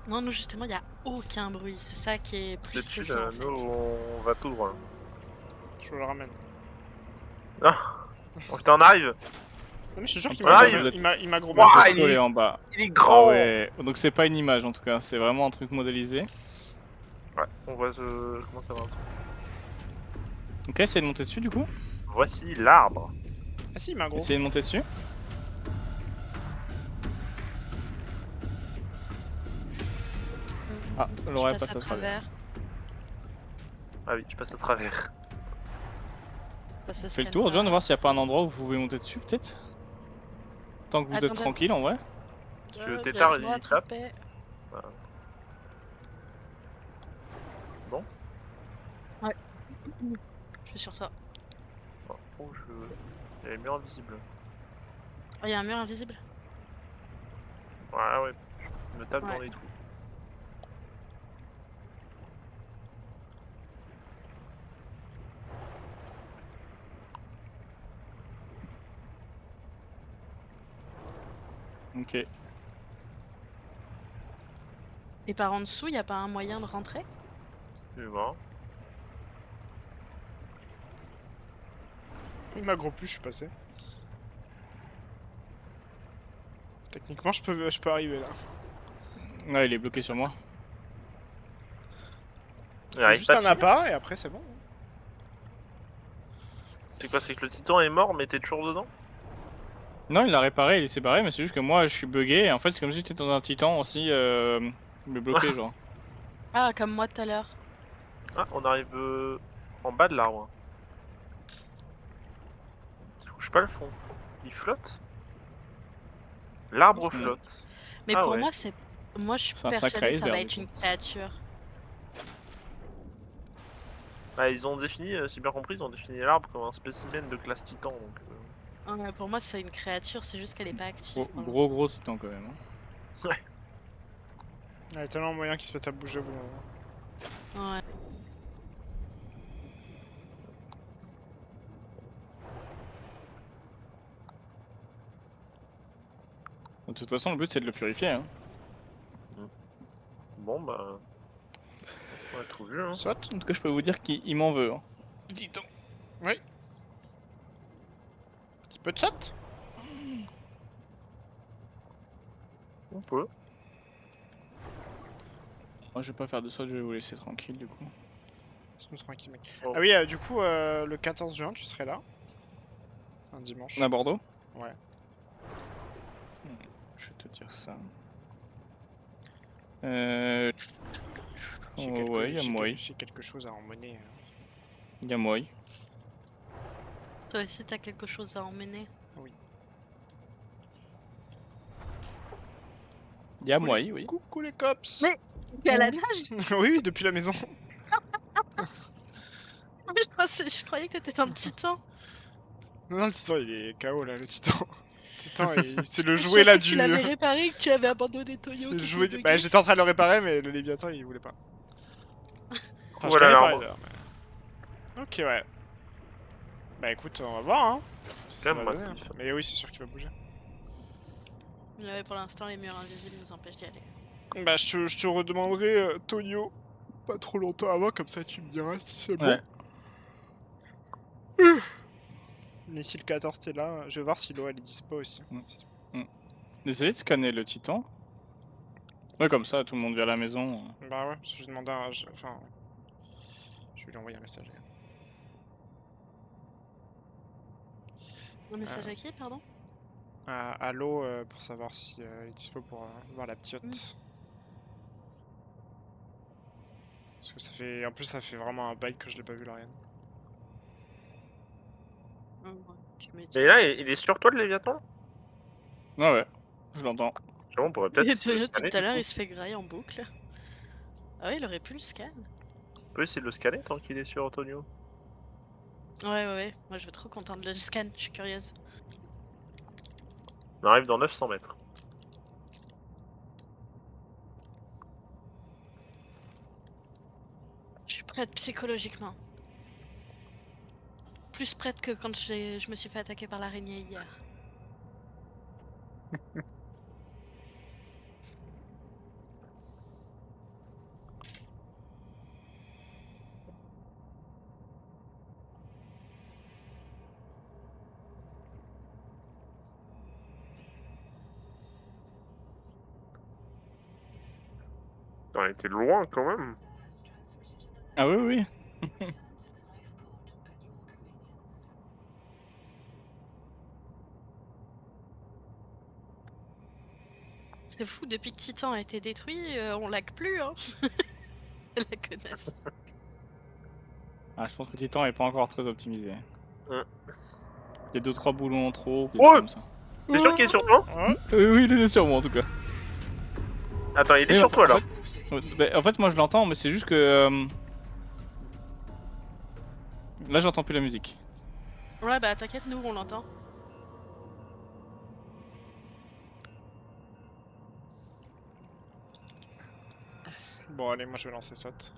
Non, nous, justement, il y a aucun bruit. C'est ça qui est plus C'est stressant, en fait. nous, on va tout droit. Je le ramène. Ah Oh putain, on arrive. Non mais je te jure qu'il Ah, m'a gros Ouah, battu. il est- en bas. Il est Ah grand. ouais. Donc c'est pas une image en tout cas, c'est vraiment un truc modélisé. Ouais, on voit ce... comment ça va. Ok, essayez de monter dessus du coup. Voici l'arbre. Ah si, il m'a gros. Essayez de monter dessus. Ah, Je Laura passe passe à à travers. travers. Ah oui, je passe à travers. Ça se Fais le scanne tour, pas. John, voir s'il n'y a pas un endroit où vous pouvez monter dessus peut-être. Tant que vous êtes Attendez. tranquille en vrai. Parce que Ouais, Tétard, laisse-moi il tape. attraper. Je suis sur toi. Oh, il y a les murs invisibles. Oh, il y a un mur invisible. Ouais, ouais. Je me tape Ouais. dans les trous. Ok. Et par en dessous, il n'y a pas un moyen de rentrer? Tu vas voir. Il m'a gros plus, je suis passé. Techniquement, je peux arriver là. Ouais, il est bloqué sur moi. Il arrive Juste pas à un finir. appât et après c'est bon. C'est quoi, c'est que le titan est mort mais t'es toujours dedans? Non, il l'a réparé, il s'est barré, mais c'est juste que moi je suis bugué et en fait c'est comme si j'étais dans un titan aussi, me bloqué genre. Ah, comme moi tout à l'heure. Ah, on arrive en bas de l'arbre. Il touche pas le fond. Il flotte? L'arbre Oui. flotte. Mais Ah pour ouais. moi, c'est. Moi, je suis C'est un persuadée sacré que ça va iceberg, être du une créature. Bah, ils ont défini, si j'ai bien compris, ils ont défini l'arbre comme un spécimen de classe titan. Donc, Ouais, pour moi, c'est une créature, c'est juste qu'elle est pas active. Gros, pour gros gros titan quand même. Hein. Il y a tellement moyen qu'il se mette à bouger au bout d'un moment. l'instant. Ouais. De toute façon, le but c'est de le purifier. Hein. bon, bah. On va tout vu, hein. Saute. En tout cas, je peux vous dire qu'il m'en veut. Hein. Titan. Petit peu de saute. On peut. Moi, je vais pas faire de saut, je vais vous laisser tranquille du coup. Laisse-nous tranquille, mec. Oh. Ah oui, du coup, le 14 juin, tu serais là. Un dimanche. À Bordeaux. Ouais. Je vais te dire ça. J'ai quelque- Ouais, il y a j'ai moi. quel- J'ai quelque chose à emmener. Il y a moi. Toi aussi, t'as quelque chose à emmener. Il y a Coucou moi, les- oui. Coucou les cops. Mais- Et à la nage? Oui, oui, depuis la maison. Je croyais que t'étais un titan. Non, le titan, il est KO là, le titan. Le titan, c'est le Je jouet là pensais que du. Tu l'avais réparé et que tu avais abandonné Toyo. C'est qui le jouet était du. Bah, bugué. j'étais en train de le réparer, mais le Léviathan il voulait pas. Enfin, Voilà je l'ai réparé l'arbre. d'ailleurs. Mais... Ok, ouais. Bah écoute, on va voir hein. Si Quand ça même va donner, massif. hein. Mais oui, c'est sûr qu'il va bouger. Ouais, pour l'instant, les murs invisibles nous empêchent d'y aller. Bah, je te redemanderai, Tonio, pas trop longtemps avant, comme ça tu me diras si c'est bon. Ouais. Mais si le 14 t'es là, je vais voir si l'eau elle est dispo aussi. Essayez de scanner le titan. Ouais, comme ça, tout le monde vient à la maison. Bah ouais, parce que j'ai demandé à... Enfin... Je vais lui envoyer un message. Un message à qui, pardon? À l'eau pour savoir si elle est dispo pour voir la petite. Parce que ça fait... En plus ça fait vraiment un bail que je l'ai pas vu, l'Ariane. Ouais, tu me Et dis. là, il est sur toi, le Léviathan? Ouais, ouais, je l'entends. J'avoue, on pourrait peut-être Et essayer de le depuis scanner, tout à du l'heure, coup. il se fait grailler en boucle. Ah ouais, il aurait pu le scan. On peut essayer de le scanner tant qu'il est sur Antonio. Ouais. Moi, je veux trop qu'on tente le scan, je suis curieuse. On arrive dans 900 mètres. Je suis prête psychologiquement. Plus prête que quand je me suis fait attaquer par l'araignée hier. On était loin quand même. Ah oui, oui. C'est fou, depuis que Titan a été détruit, on lag plus, hein. La connasse. Ah, je pense que Titan est pas encore très optimisé. Ouais. Il y a 2-3 boulons en trop, des Oh, trucs comme ça. T'es sûr qu'il est sur toi? Ouais. Oui, il est sur moi en tout cas. Attends, il est Mais sur toi là. En fait, moi je l'entends, mais c'est juste que. Là, j'entends plus la musique. Ouais, bah t'inquiète, nous on l'entend. Bon allez, moi je vais lancer saute.